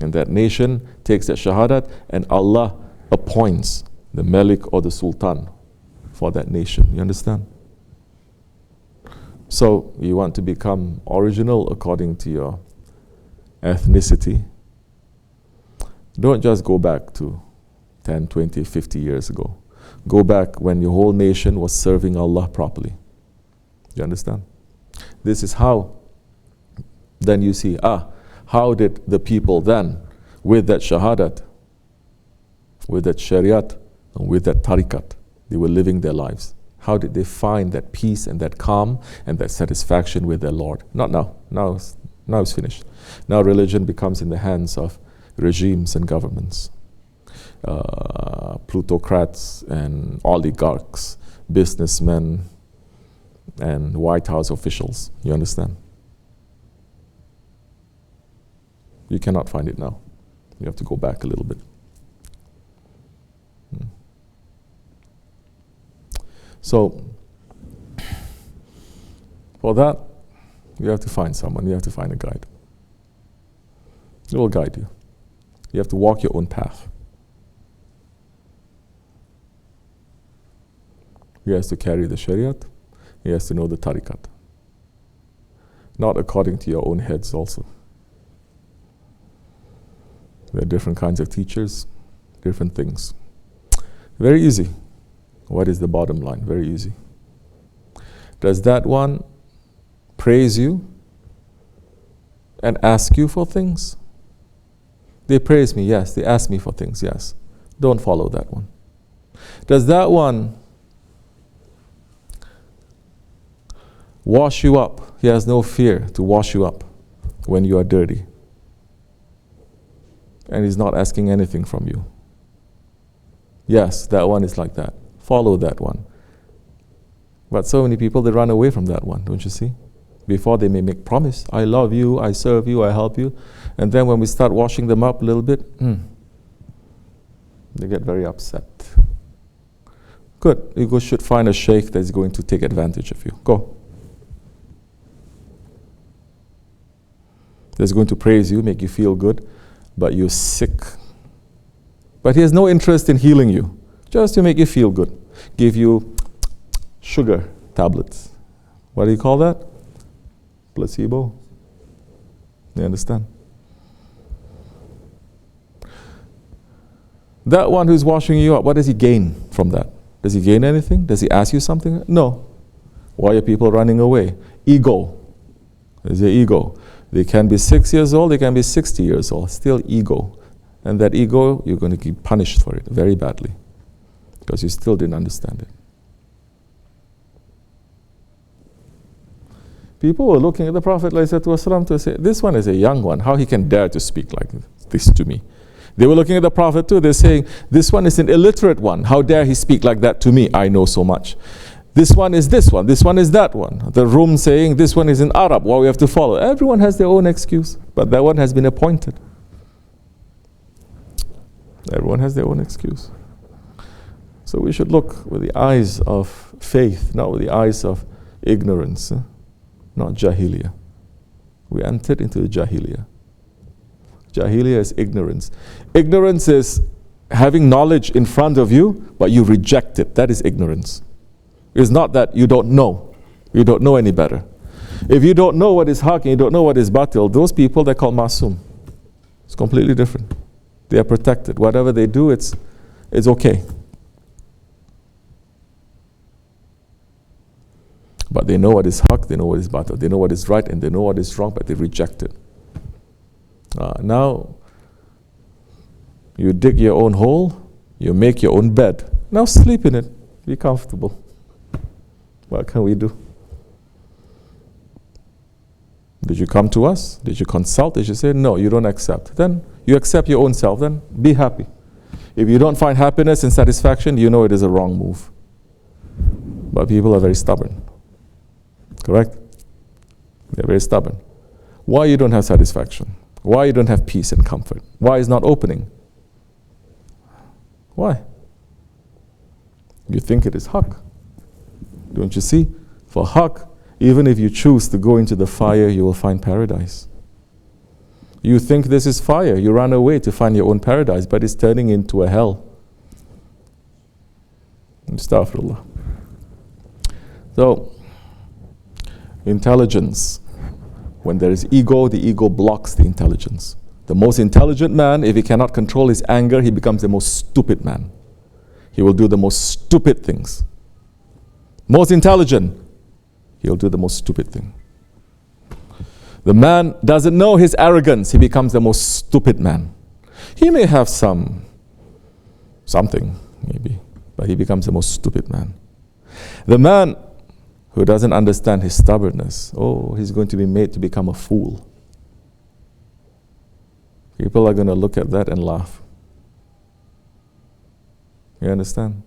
And that nation takes that shahadat, and Allah appoints the Malik or the Sultan for that nation. You understand? So you want to become original according to your ethnicity. Don't just go back to 10, 20, 50 years ago. Go back when your whole nation was serving Allah properly. You understand? This is how then you see, how did the people then, with that shahadat, with that shariat, and with that tariqat, they were living their lives? How did they find that peace and that calm and that satisfaction with their Lord? Not now. Now it's finished. Now religion becomes in the hands of regimes and governments, plutocrats and oligarchs, businessmen and White House officials. You understand? You cannot find it now. You have to go back a little bit. So, for that, you have to find someone. You have to find a guide. It will guide you. You have to walk your own path. He has to carry the Shariat. He has to know the Tariqat. Not according to your own heads also. There are different kinds of teachers, different things. Very easy. What is the bottom line? Very easy. Does that one praise you and ask you for things? They praise me, yes. They ask me for things, yes. Don't follow that one. Does that one wash you up? He has no fear to wash you up when you are dirty. And he's not asking anything from you. Yes, that one is like that. Follow that one. But so many people, they run away from that one, don't you see? Before they may make promise, I love you, I serve you, I help you. And then when we start washing them up a little bit, they get very upset. Good, you should find a Shaykh that is going to take advantage of you. Go. That's going to praise you, make you feel good, but you're sick. But he has no interest in healing you, just to make you feel good. Give you sugar tablets. What do you call that? Placebo. You understand? That one who's washing you up, what does he gain from that? Does he gain anything? Does he ask you something? No. Why are people running away? Ego. There's your ego. They can be 6 years old, they can be 60 years old. Still ego. And that ego, you're going to be punished for it very badly. Because you still didn't understand it. People were looking at the Prophet ﷺ to say, this one is a young one. How he can dare to speak like this to me? They were looking at the Prophet too. They're saying, this one is an illiterate one. How dare he speak like that to me? I know so much. This one is this one. This one is that one. The room saying, this one is in Arab. What we have to follow. Everyone has their own excuse. But that one has been appointed. Everyone has their own excuse. So we should look with the eyes of faith, not with the eyes of ignorance, not Jahiliyyah. We entered into the Jahiliyyah. Jahiliyyah is ignorance. Ignorance is having knowledge in front of you, but you reject it. That is ignorance. It's not that you don't know. You don't know any better. If you don't know what is haq and you don't know what is batil, those people they're called masum. It's completely different. They are protected. Whatever they do, it's okay. But they know what is haq, they know what is batil. They know what is right and they know what is wrong, but they reject it. Now, you dig your own hole, you make your own bed. Now sleep in it. Be comfortable. What can we do? Did you come to us? Did you consult? Did you say, no, you don't accept? Then you accept your own self, then be happy. If you don't find happiness and satisfaction, you know it is a wrong move. But people are very stubborn. Correct? They're very stubborn. Why you don't have satisfaction? Why you don't have peace and comfort? Why is not opening? Why? You think it is haq. Don't you see? For haq, even if you choose to go into the fire, you will find paradise. You think this is fire, you run away to find your own paradise, but it's turning into a hell. Astaghfirullah. So, intelligence. When there is ego, the ego blocks the intelligence. The most intelligent man, if he cannot control his anger, he becomes the most stupid man. He will do the most stupid things. Most intelligent, he'll do the most stupid thing. The man doesn't know his arrogance, he becomes the most stupid man. He may have something, maybe, but he becomes the most stupid man. The man who doesn't understand his stubbornness, he's going to be made to become a fool. People are going to look at that and laugh. You understand?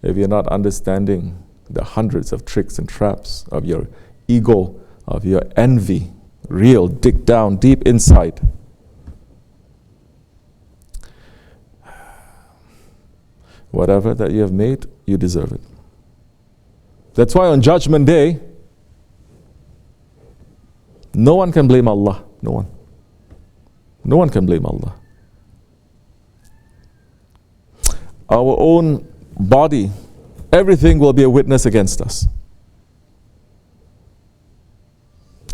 If you're not understanding the hundreds of tricks and traps of your ego, of your envy, Real, dig down deep inside. Whatever that you have made, you deserve it. That's why on Judgment Day, no one can blame Allah. No one. No one can blame Allah. Our own body, everything will be a witness against us.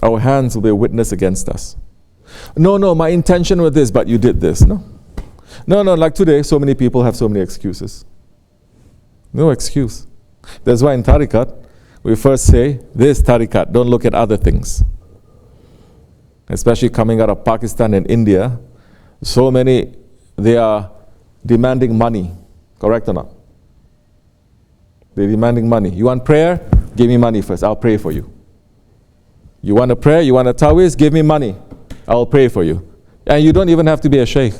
Our hands will be a witness against us. No, my intention was this, but you did this. No, like today, so many people have so many excuses. No excuse. That's why in tariqat, we first say, this tariqat, don't look at other things. Especially coming out of Pakistan and India, so many, they are demanding money. Correct or not? They're demanding money. You want prayer? Give me money first. I'll pray for you. You want a prayer? You want a tawiz? Give me money. I'll pray for you. And you don't even have to be a sheikh.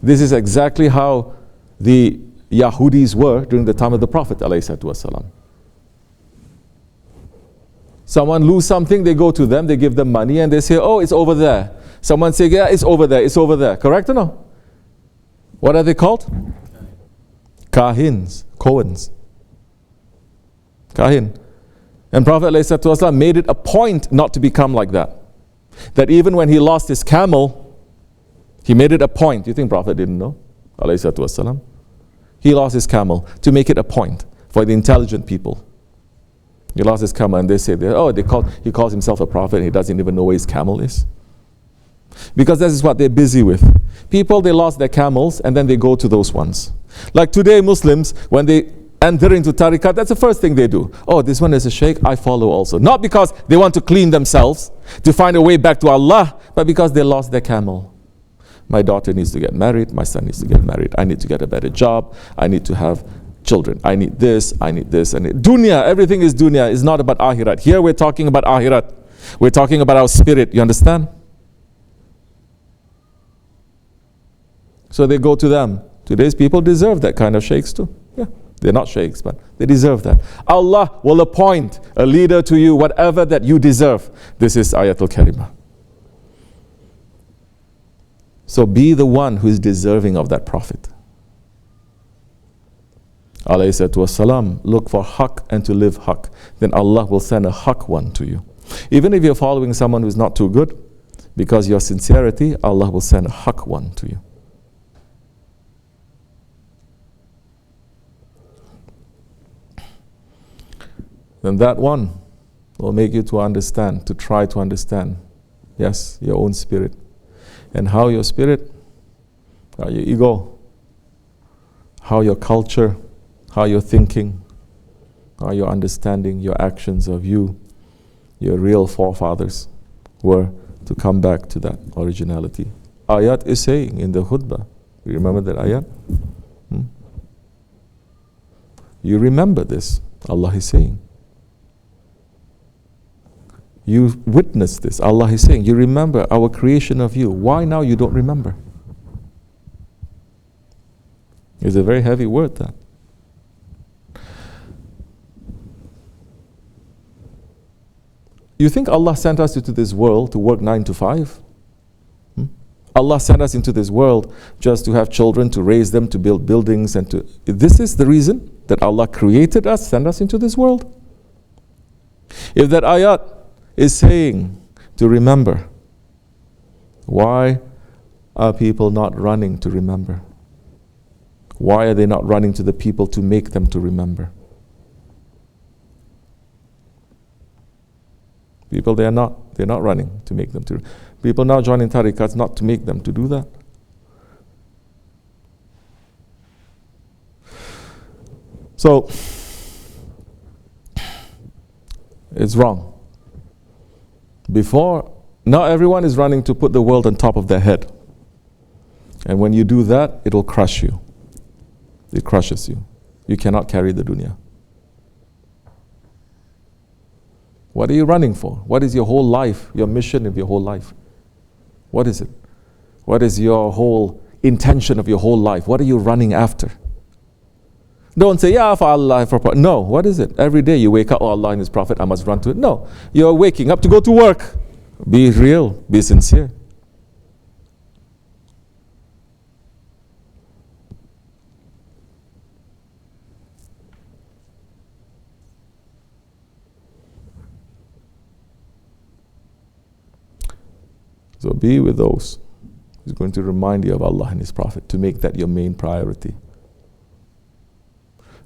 This is exactly how the Yahudis were during the time of the Prophet ﷺ. Someone lose something, they go to them, they give them money, and they say, oh, it's over there. Someone say, yeah, it's over there, it's over there. Correct or no? What are they called? Kahins, Cohens. Kahin. And Prophet ﷺ made it a point not to become like that. That even when he lost his camel, he made it a point. You think Prophet didn't know? ﷺ. He lost his camel to make it a point for the intelligent people. He lost his camel and they say, he calls himself a prophet and he doesn't even know where his camel is. Because this is what they're busy with. People, they lost their camels and then they go to those ones. Like today, Muslims, when they enter into tariqat, that's the first thing they do. Oh, this one is a sheikh, I follow also. Not because they want to clean themselves, to find a way back to Allah, but because they lost their camel. My daughter needs to get married, my son needs to get married, I need to get a better job, I need to have children, I need this, I need this. Dunya, everything is dunya, it's not about akhirat. Here we're talking about akhirat. We're talking about our spirit, you understand? So they go to them. Today's people deserve that kind of sheikhs too. Yeah, they're not sheikhs, but they deserve that. Allah will appoint a leader to you, whatever that you deserve. This is Ayatul Karimah. So be the one who is deserving of that Prophet. Alayhi salatu wasalam, look for haqq and to live haqq. Then Allah will send a haqq one to you. Even if you're following someone who's not too good, because of your sincerity, Allah will send a haqq one to you. Then that one will make you to understand, to try to understand, yes, your own spirit. And how your spirit, how your ego, how your culture, how your thinking, how your understanding, your actions of you, your real forefathers were to come back to that originality. Ayat is saying in the khutbah, you remember that ayat? You remember this, Allah is saying. You witnessed this. Allah is saying, you remember our creation of you. Why now you don't remember? It's a very heavy word, that. You think Allah sent us into this world to work 9 to 5? Allah sent us into this world just to have children, to raise them, to build buildings, and to... This is the reason that Allah created us, sent us into this world? If that ayat is saying to remember, why are people not running to remember? Why are they not running to the people to make them to remember? People, they're not running to make them to. People now joining tariqats not to make them to do that. So, it's wrong. Before, now everyone is running to put the world on top of their head. And when you do that, it will crush you. It crushes you. You cannot carry the dunya. What are you running for? What is your whole life, your mission of your whole life? What is it? What is your whole intention of your whole life? What are you running after? Don't say, yeah, for Allah, for Prophet. No, what is it? Every day you wake up, oh, Allah and His Prophet, I must run to it. No, you're waking up to go to work. Be real, be sincere. So be with those who's going to remind you of Allah and His Prophet, to make that your main priority.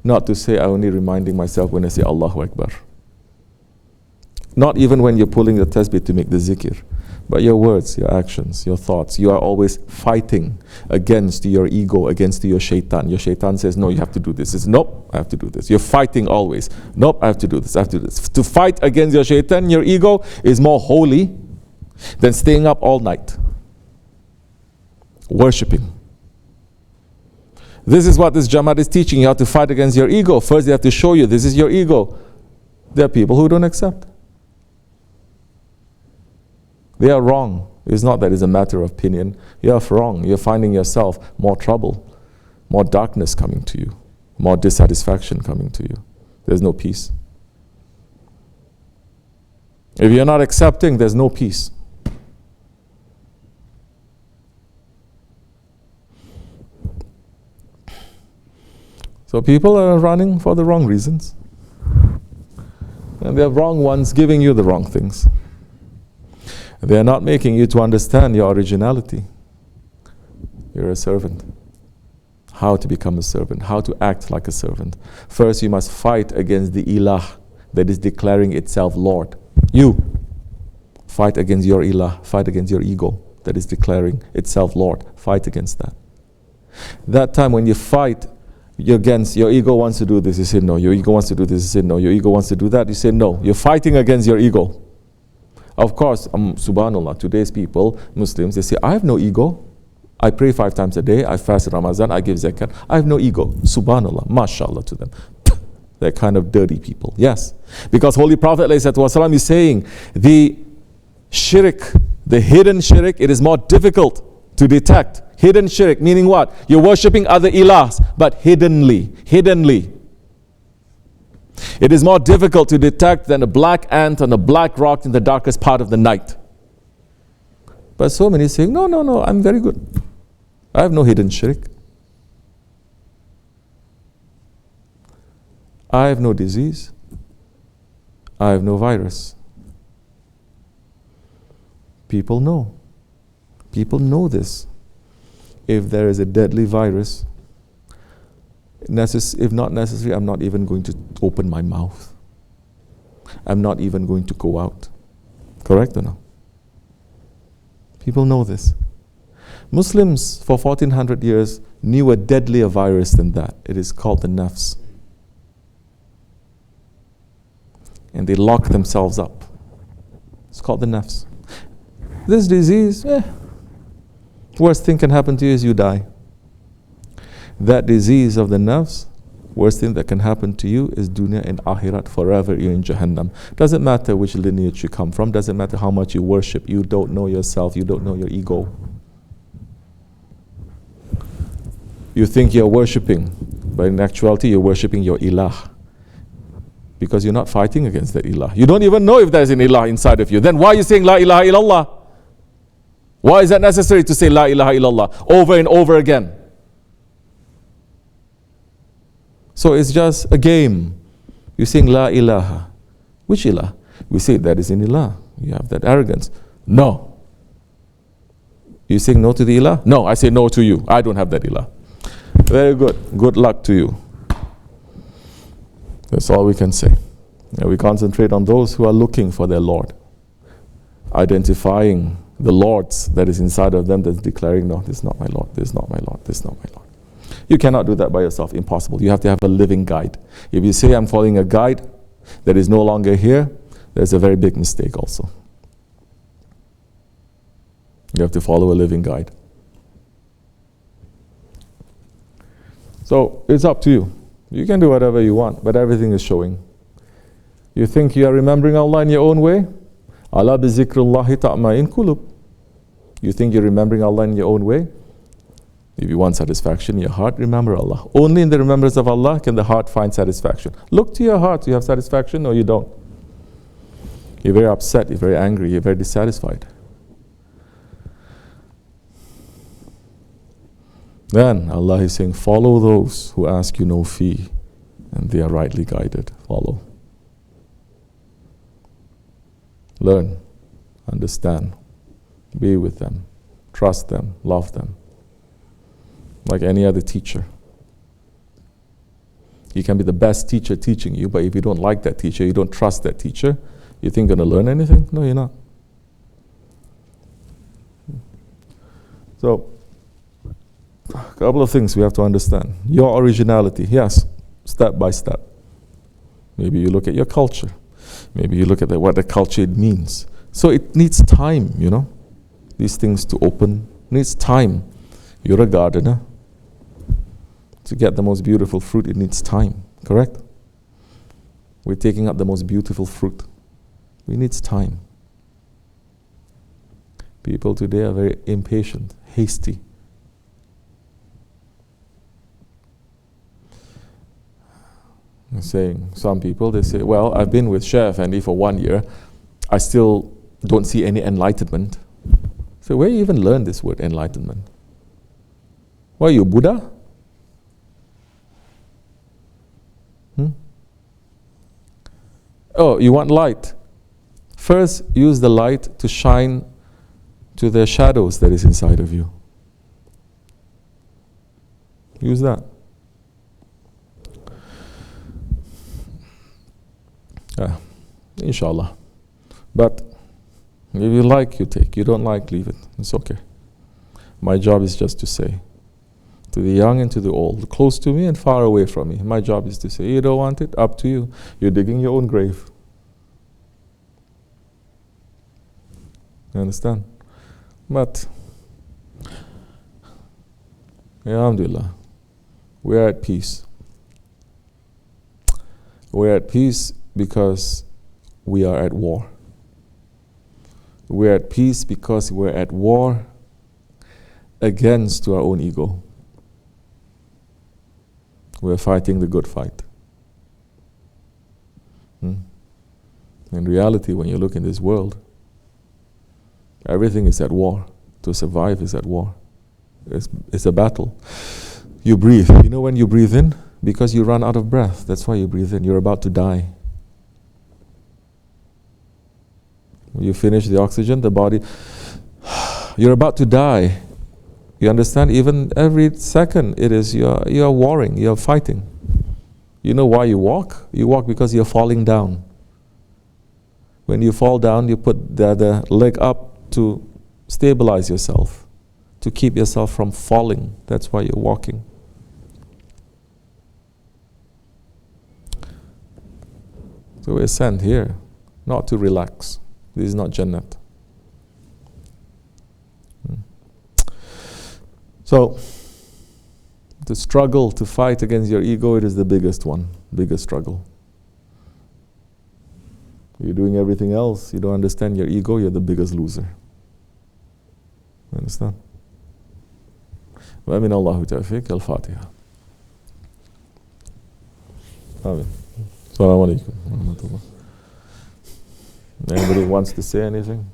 Not to say, I'm only reminding myself when I say Allahu Akbar. Not even when you're pulling the tasbih to make the zikr. But your words, your actions, your thoughts, you are always fighting against your ego, against your shaitan. Your shaitan says, no, you have to do this. It's, nope, I have to do this. You're fighting always. Nope, I have to do this, I have to do this. To fight against your shaitan, your ego, is more holy than staying up all night worshipping. This is what this Jamaat is teaching. You have to fight against your ego. First, they have to show you this is your ego. There are people who don't accept. They are wrong. It's not that it's a matter of opinion. You are wrong. You're finding yourself more trouble, more darkness coming to you, more dissatisfaction coming to you. There's no peace. If you're not accepting, there's no peace. So people are running for the wrong reasons. And they're wrong ones giving you the wrong things. They are not making you to understand your originality. You're a servant. How to become a servant, how to act like a servant. First, you must fight against the ilah that is declaring itself Lord. You fight against your ilah, fight against your ego that is declaring itself Lord. Fight against that. That time when you fight against your ego wants to do this, you say no. Your ego wants to do this, you say no. Your ego wants to do that, you say no. You're fighting against your ego. Of course, subhanallah, today's people, Muslims, they say, I have no ego. I pray 5 times a day, I fast Ramadan, I give zakat. I have no ego. Subhanallah, mashallah to them. They're kind of dirty people. Yes. Because Holy Prophet ﷺ is saying, the shirk, the hidden shirk, it is more difficult to detect. Hidden shirk, meaning what? You're worshipping other ilahs, but hiddenly. It is more difficult to detect than a black ant on a black rock in the darkest part of the night. But so many saying, no, I'm very good. I have no hidden shirk. I have no disease. I have no virus. People know. People know this. If there is a deadly virus, if not necessary, I'm not even going to open my mouth. I'm not even going to go out. Correct or no? People know this. Muslims for 1400 years knew a deadlier virus than that. It is called the nafs. And they lock themselves up. It's called the nafs. This disease, worst thing can happen to you is you die. That disease of the nafs, worst thing that can happen to you is dunya and akhirat, forever you're in Jahannam. Doesn't matter which lineage you come from, doesn't matter how much you worship, you don't know yourself, you don't know your ego. You think you're worshipping, but in actuality you're worshipping your ilah. Because you're not fighting against that ilah. You don't even know if there's an ilah inside of you. Then why are you saying la ilaha illallah? Why is that necessary to say la ilaha illallah over and over again? So it's just a game. You sing la ilaha. Which ilah? We say that is an ilah. You have that arrogance. No. You sing no to the ilah? No, I say no to you. I don't have that ilah. Very good. Good luck to you. That's all we can say. And we concentrate on those who are looking for their Lord. Identifying the Lords that is inside of them that's declaring, no, this is not my Lord, this is not my Lord, this is not my Lord. You cannot do that by yourself. Impossible. You have to have a living guide. If you say I'm following a guide that is no longer here, there's a very big mistake also. You have to follow a living guide. So it's up to you. You can do whatever you want, but everything is showing. You think you are remembering Allah in your own way? Allah bi zikrullahi ta'ma'in kulub. You think you're remembering Allah in your own way? If you want satisfaction in your heart, remember Allah. Only in the remembrance of Allah can the heart find satisfaction. Look to your heart. You have satisfaction or you don't. You're very upset, you're very angry, you're very dissatisfied. Then Allah is saying, follow those who ask you no fee, and they are rightly guided. Follow. Learn, understand, be with them, trust them, love them. Like any other teacher. You can be the best teacher teaching you, but if you don't like that teacher, you don't trust that teacher, you think you're going to learn anything? No, you're not. So, a couple of things we have to understand. Your originality, yes, step by step. Maybe you look at your culture. Maybe you look at what the culture means. So it needs time, you know. These things to open, needs time. You're a gardener. To get the most beautiful fruit, it needs time, correct? We're taking up the most beautiful fruit. It needs time. People today are very impatient, hasty. I'm saying, some people, they say, well, I've been with Shaykh Efendi for 1 year. I still don't see any enlightenment. So where you even learn this word, enlightenment? What are you, Buddha? Oh, you want light? First, use the light to shine to the shadows that is inside of you. Use that. Inshallah. But if you like, you take. You don't like, leave it. It's okay. My job is just to say, to the young and to the old, close to me and far away from me, my job is to say, you don't want it, up to you. You're digging your own grave. You understand? But, alhamdulillah, we're at peace. We're at peace because we are at war. We're at peace because we're at war against our own ego. We're fighting the good fight. In reality, when you look in this world, everything is at war. To survive is at war. It's a battle. You breathe. You know when you breathe in? Because you run out of breath. That's why you breathe in. You're about to die. When you finish the oxygen, the body, you're about to die. You understand? Even every second, it is you're warring, you're fighting. You know why you walk? You walk because you're falling down. When you fall down, you put the other leg up to stabilize yourself, to keep yourself from falling. That's why you're walking. So we're sent here not to relax. This is not Jannat. So, the struggle to fight against your ego, it is the biggest one, biggest struggle. You're doing everything else, you don't understand your ego, you're the biggest loser. You understand? Wa min Allahu tawfiq, al-Fatiha. Amen. Assalamu alaikum wa rahmatullah. Anybody wants to say anything?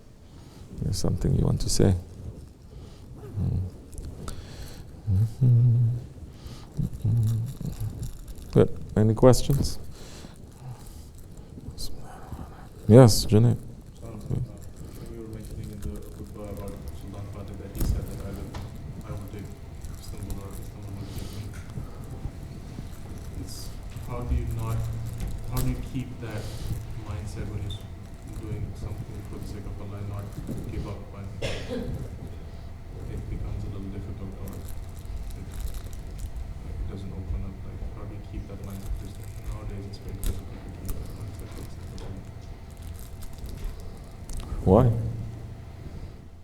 There's something you want to say? Good. Any questions? Yes, Janet. We were mentioning in the khutbah about Sultan Fateh that he said that I would take Istanbul or Istanbul would take me. It's how do you keep that mindset when you're doing something for the sake of Allah and not give up when it becomes a little difficult or it doesn't open up? Like, how do you keep that mindset? Because nowadays it's very difficult to keep that mindset. Why?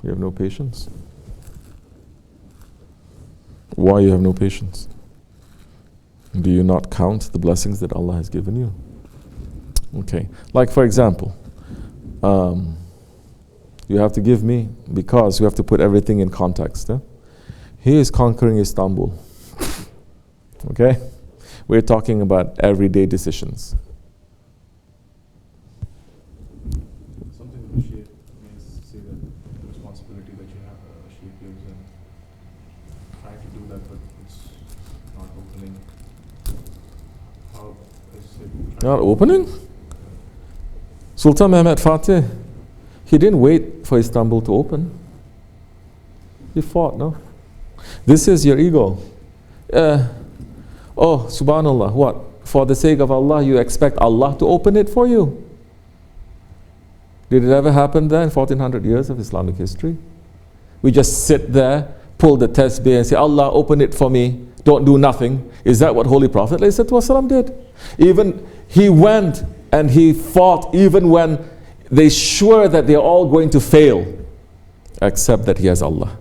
You have no patience? Why you have no patience? Do you not count the blessings that Allah has given you? Okay. Like for example, you have to give me, because you have to put everything in context. He is conquering Istanbul. Okay? We're talking about everyday decisions. Something that the Shaykh may say that the responsibility that you have, Shaykh gives, and trying to do that, but it's not opening. How is it? Not opening? Sultan Mehmet Fatih, he didn't wait for Istanbul to open. He fought, no? This is your ego. Oh, subhanallah, what? For the sake of Allah, you expect Allah to open it for you? Did it ever happen there in 1400 years of Islamic history? We just sit there, pull the tasbih and say, Allah, open it for me, don't do nothing. Is that what Holy Prophet ﷺ did? Even he went and he fought even when they sure that they're all going to fail, except that he has Allah.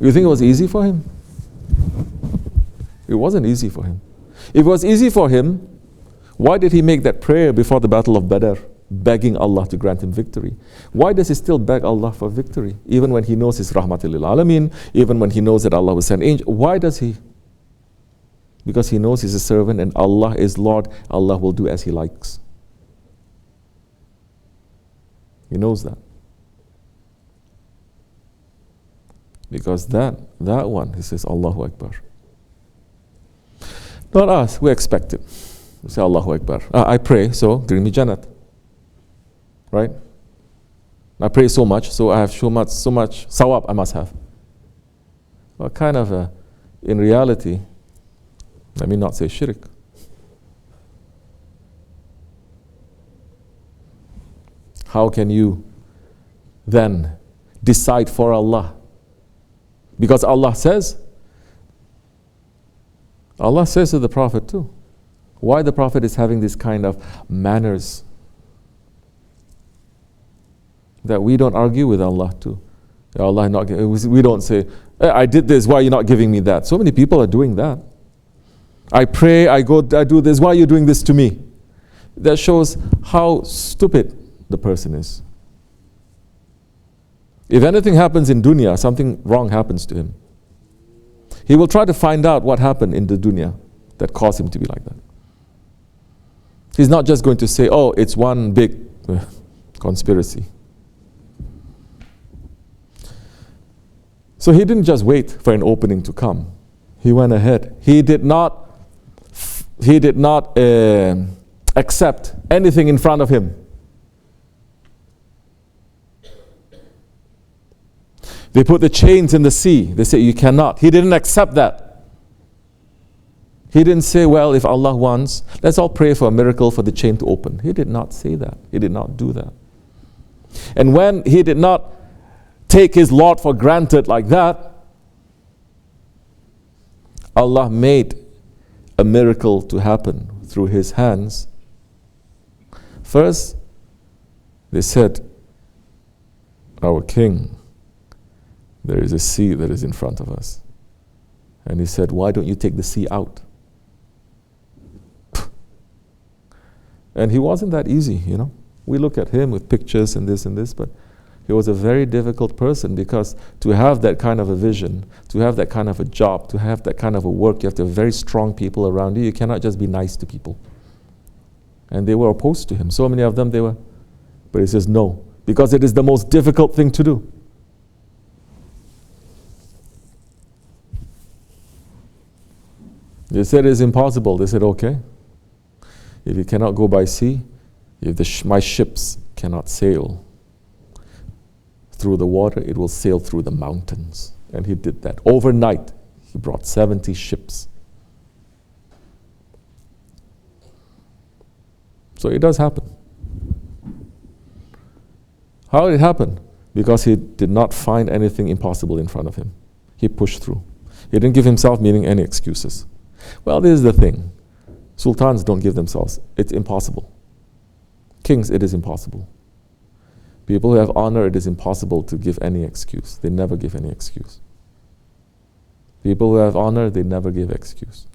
You think it was easy for him? It wasn't easy for him. If it was easy for him, why did he make that prayer before the Battle of Badr, begging Allah to grant him victory? Why does he still beg Allah for victory, even when he knows he's Rahmatul lil Alameen, even when he knows that Allah will send angels? Why does he? Because he knows he's a servant and Allah is Lord. Allah will do as he likes. He knows that. Because that one, he says, Allahu Akbar. Not us, we expect it. We say, Allahu Akbar. I pray, so bring me Jannat. Right? I pray so much, so I have so much sawab I must have. Well, kind of in reality, let me not say shirk. How can you then decide for Allah? Because Allah says to the Prophet too. Why the Prophet is having this kind of manners? That we don't argue with Allah too. Allah not, we don't say, hey, I did this, why are you not giving me that? So many people are doing that. I pray, I do this, why are you doing this to me? That shows how stupid the person is. If anything happens in dunya, something wrong happens to him. He will try to find out what happened in the dunya that caused him to be like that. He's not just going to say, oh, it's one big conspiracy. So he didn't just wait for an opening to come. He went ahead. He did not accept anything in front of him. They put the chains in the sea. They say, you cannot. He didn't accept that. He didn't say, well, if Allah wants, let's all pray for a miracle for the chain to open. He did not say that. He did not do that. And when he did not take his Lord for granted like that, Allah made a miracle to happen through his hands. First, they said, our king, there is a sea that is in front of us. And he said, why don't you take the sea out? And he wasn't that easy, you know. We look at him with pictures and this, but he was a very difficult person, because to have that kind of a vision, to have that kind of a job, to have that kind of a work, you have to have very strong people around you. You cannot just be nice to people. And they were opposed to him. So many of them they were. But he says no, because it is the most difficult thing to do. They said it's impossible. They said, okay. If you cannot go by sea, if my ships cannot sail through the water, it will sail through the mountains. And he did that. Overnight, he brought 70 ships. So it does happen. How did it happen? Because he did not find anything impossible in front of him. He pushed through. He didn't give himself any excuses. Well, this is the thing. Sultans don't give themselves. It's impossible. Kings, it is impossible. People who have honor, it is impossible to give any excuse. They never give any excuse. People who have honor, they never give excuse.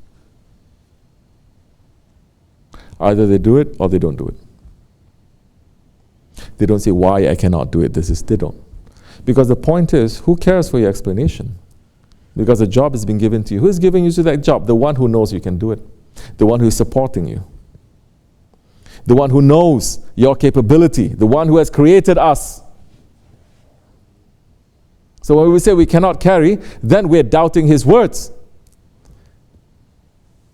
Either they do it or they don't do it. They don't say, why I cannot do it. They don't. Because the point is, who cares for your explanation? Because a job has been given to you. Who is giving you that job? The one who knows you can do it. The one who is supporting you. The one who knows your capability. The one who has created us. So when we say we cannot carry, then we're doubting His words.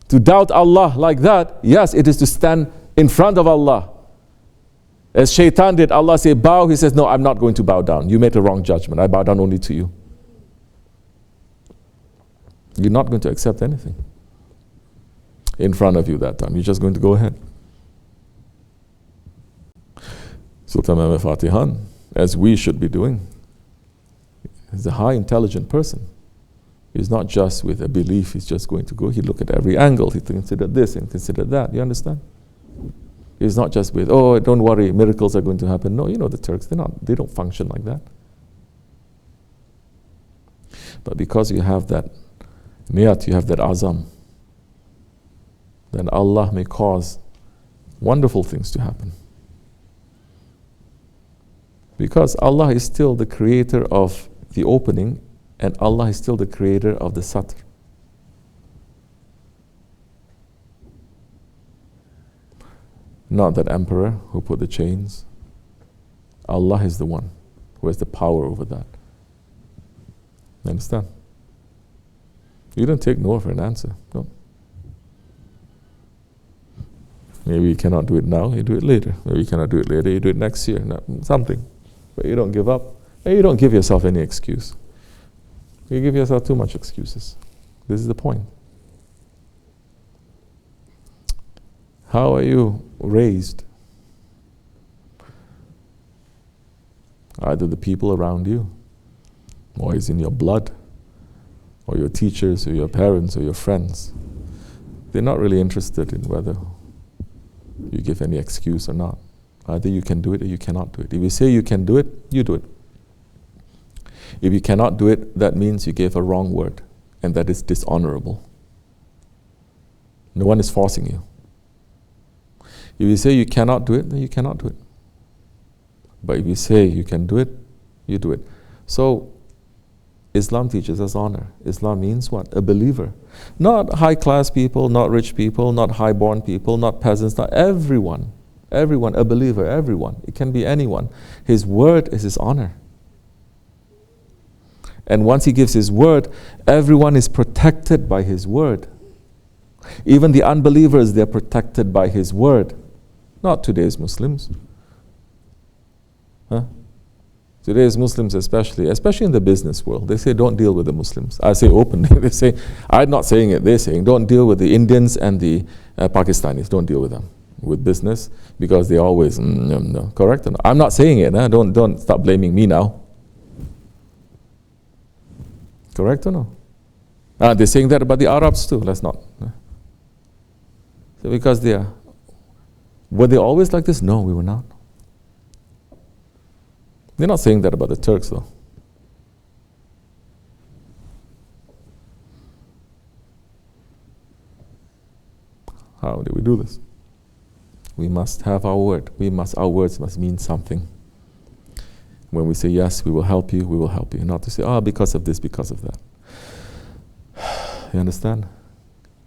To doubt Allah like that, yes, it is to stand in front of Allah. As Shaitan did, Allah said, bow. He says, no, I'm not going to bow down. You made a wrong judgment. I bow down only to you. You're not going to accept anything in front of you that time. You're just going to go ahead. Sultan Mehmed Fatihan, as we should be doing, is a high intelligent person. He's not just with a belief, he's just going to go. He look at every angle. He considered this and considered that. You understand? He's not just with, oh, don't worry, miracles are going to happen. No, you know the Turks, they don't function like that. But because you have that niyat, you have that azam, then Allah may cause wonderful things to happen. Because Allah is still the creator of the opening, and Allah is still the creator of the satr. Not that emperor who put the chains. Allah is the one who has the power over that. You understand? You don't take no for an answer. No. Maybe you cannot do it now, you do it later. Maybe you cannot do it later, you do it next year. No, something. But you don't give up. And you don't give yourself any excuse. You give yourself too much excuses. This is the point. How are you raised? Either the people around you, or is in your blood, or your teachers, or your parents, or your friends. They're not really interested in whether you give any excuse or not. Either you can do it or you cannot do it. If you say you can do it, you do it. If you cannot do it, that means you gave a wrong word, and that is dishonorable. No one is forcing you. If you say you cannot do it, then you cannot do it. But if you say you can do it, you do it. So, Islam teaches us honor. Islam means what? A believer. Not high-class people, not rich people, not high-born people, not peasants, not everyone. Everyone, a believer, everyone. It can be anyone. His word is his honor. And once he gives his word, everyone is protected by his word. Even the unbelievers, they're protected by his word. Not today's Muslims. Huh? Today's Muslims especially in the business world, they say don't deal with the Muslims. I say openly, they say, I'm not saying it, they're saying don't deal with the Indians and the Pakistanis, don't deal with them. With business, because they always, no. Correct? I'm not saying it, huh? Don't stop blaming me now. Correct or no? They're saying that about the Arabs too, let's not. So because were they always like this? No, we were not. They're not saying that about the Turks though. How do we do this? We must have our word. Our words must mean something. When we say yes, we will help you, we will help you. Not to say, because of this, because of that. You understand?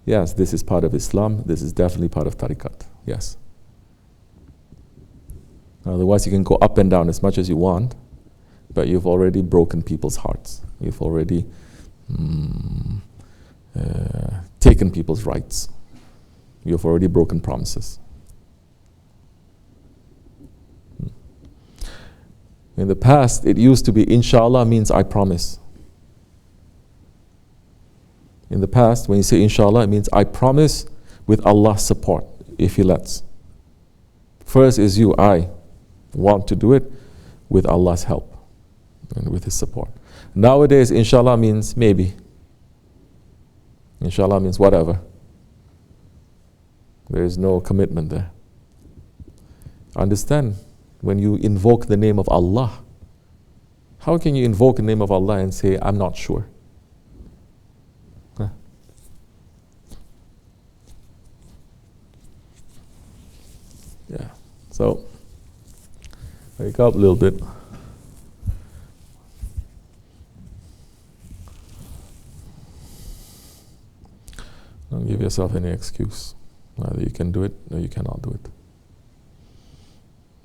Yes, this is part of Islam. This is definitely part of tariqat. Yes. Otherwise, you can go up and down as much as you want, but you've already broken people's hearts. You've already taken people's rights. You've already broken promises. In the past, it used to be, inshallah means I promise. In the past, when you say inshallah, it means I promise with Allah's support, if He lets. First is you, I want to do it with Allah's help and with His support. Nowadays, inshallah means maybe. Inshallah means whatever. There is no commitment there. Understand? When you invoke the name of Allah, how can you invoke the name of Allah and say, I'm not sure? Huh? Yeah. So, wake up a little bit. Don't give yourself any excuse. Either you can do it or you cannot do it.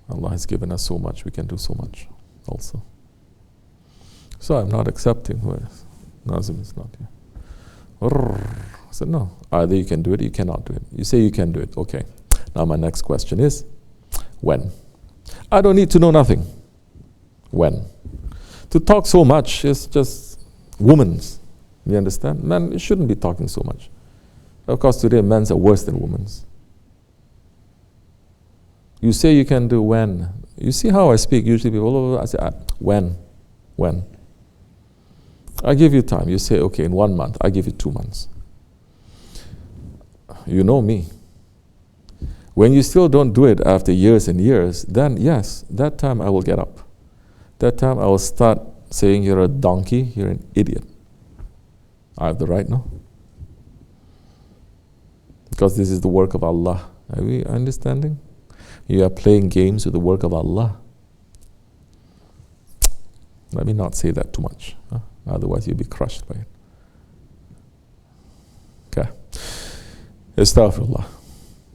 Allah has given us so much, we can do so much also. So I'm not accepting. Nazim is not here. I said, no. Either you can do it or you cannot do it. You say you can do it. Okay. Now my next question is, when? I don't need to know nothing. When? To talk so much is just women's. You understand? Men shouldn't be talking so much. Of course, today men's are worse than women's. You say you can do when. You see how I speak? Usually people, I say, when? When? I give you time. You say, okay, in 1 month. I give you 2 months. You know me. When you still don't do it after years and years, then yes, that time I will get up. That time I will start saying you're a donkey, you're an idiot. I have the right now. Because this is the work of Allah. Are we understanding? You are playing games with the work of Allah. Let me not say that too much. Otherwise you'll be crushed by it. Okay. Astaghfirullah.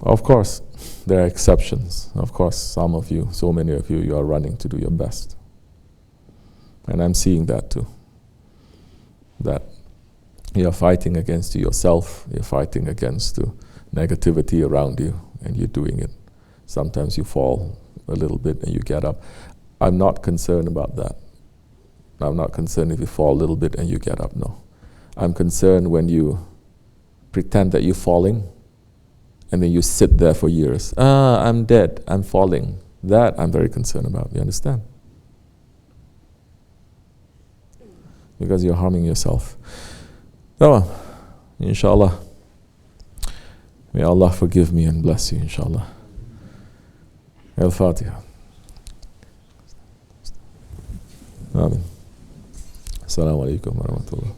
Of course, there are exceptions. Of course, some of you, so many of you, you are running to do your best. And I'm seeing that too. That you're fighting against yourself, you're fighting against the negativity around you, and you're doing it. Sometimes you fall a little bit and you get up. I'm not concerned about that. I'm not concerned if you fall a little bit and you get up, no. I'm concerned when you pretend that you're falling and then you sit there for years. I'm dead, I'm falling. That I'm very concerned about, you understand? Because you're harming yourself. So, inshallah, may Allah forgive me and bless you, inshallah. Al-Fatiha. Amen. Assalamu alaikum wa rahmatullah.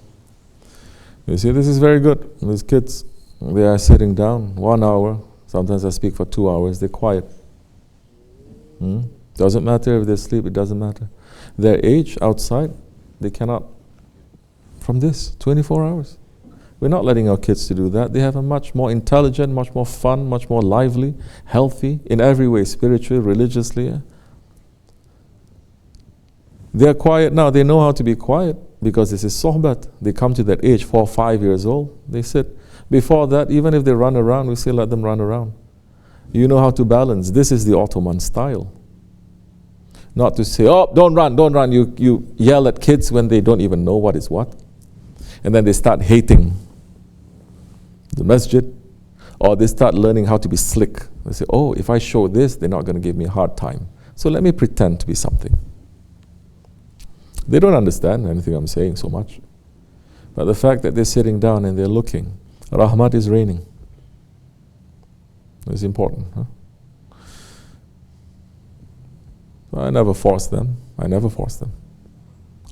You see, this is very good. These kids, they are sitting down 1 hour. Sometimes I speak for 2 hours. They're quiet. Doesn't matter if they sleep, it doesn't matter. Their age outside, they cannot. From this, 24 hours. We're not letting our kids to do that. They have a much more intelligent, much more fun, much more lively, healthy, in every way, spiritually, religiously. They're quiet now. They know how to be quiet because this is sohbat. They come to that age, 4 or 5 years old. They sit. Before that, even if they run around, we still let them run around. You know how to balance. This is the Ottoman style. Not to say, oh, don't run, don't run. You yell at kids when they don't even know what is what. And then they start hating the masjid, or they start learning how to be slick. They say, oh, if I show this, they're not going to give me a hard time. So let me pretend to be something. They don't understand anything I'm saying so much. But the fact that they're sitting down and they're looking, rahmat is raining. It's important. Huh? So I never force them. I never force them.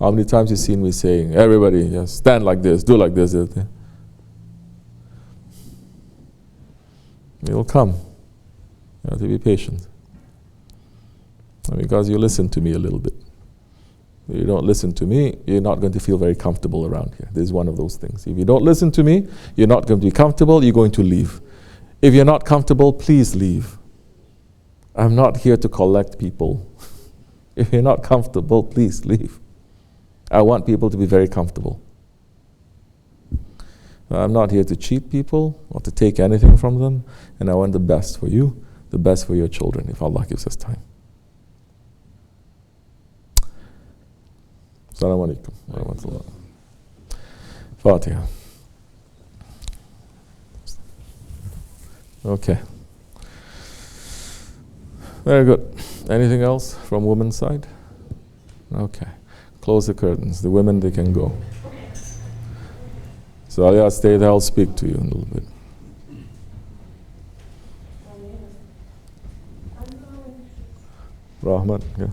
How many times you've seen me saying, everybody, just stand like this, do like this. It'll come. You have to be patient. Because you listen to me a little bit. If you don't listen to me, you're not going to feel very comfortable around here. This is one of those things. If you don't listen to me, you're not going to be comfortable, you're going to leave. If you're not comfortable, please leave. I'm not here to collect people. If you're not comfortable, please leave. I want people to be very comfortable. I'm not here to cheat people or to take anything from them, and I want the best for you, the best for your children, if Allah gives us time. Assalamu alaikum wa rahmatullah. Fatiha. Okay. Very good. Anything else from women's side? Okay. Close the curtains. The women, they can go. So Aliyah, stay there. I'll speak to you in a little bit. Rahman, yeah.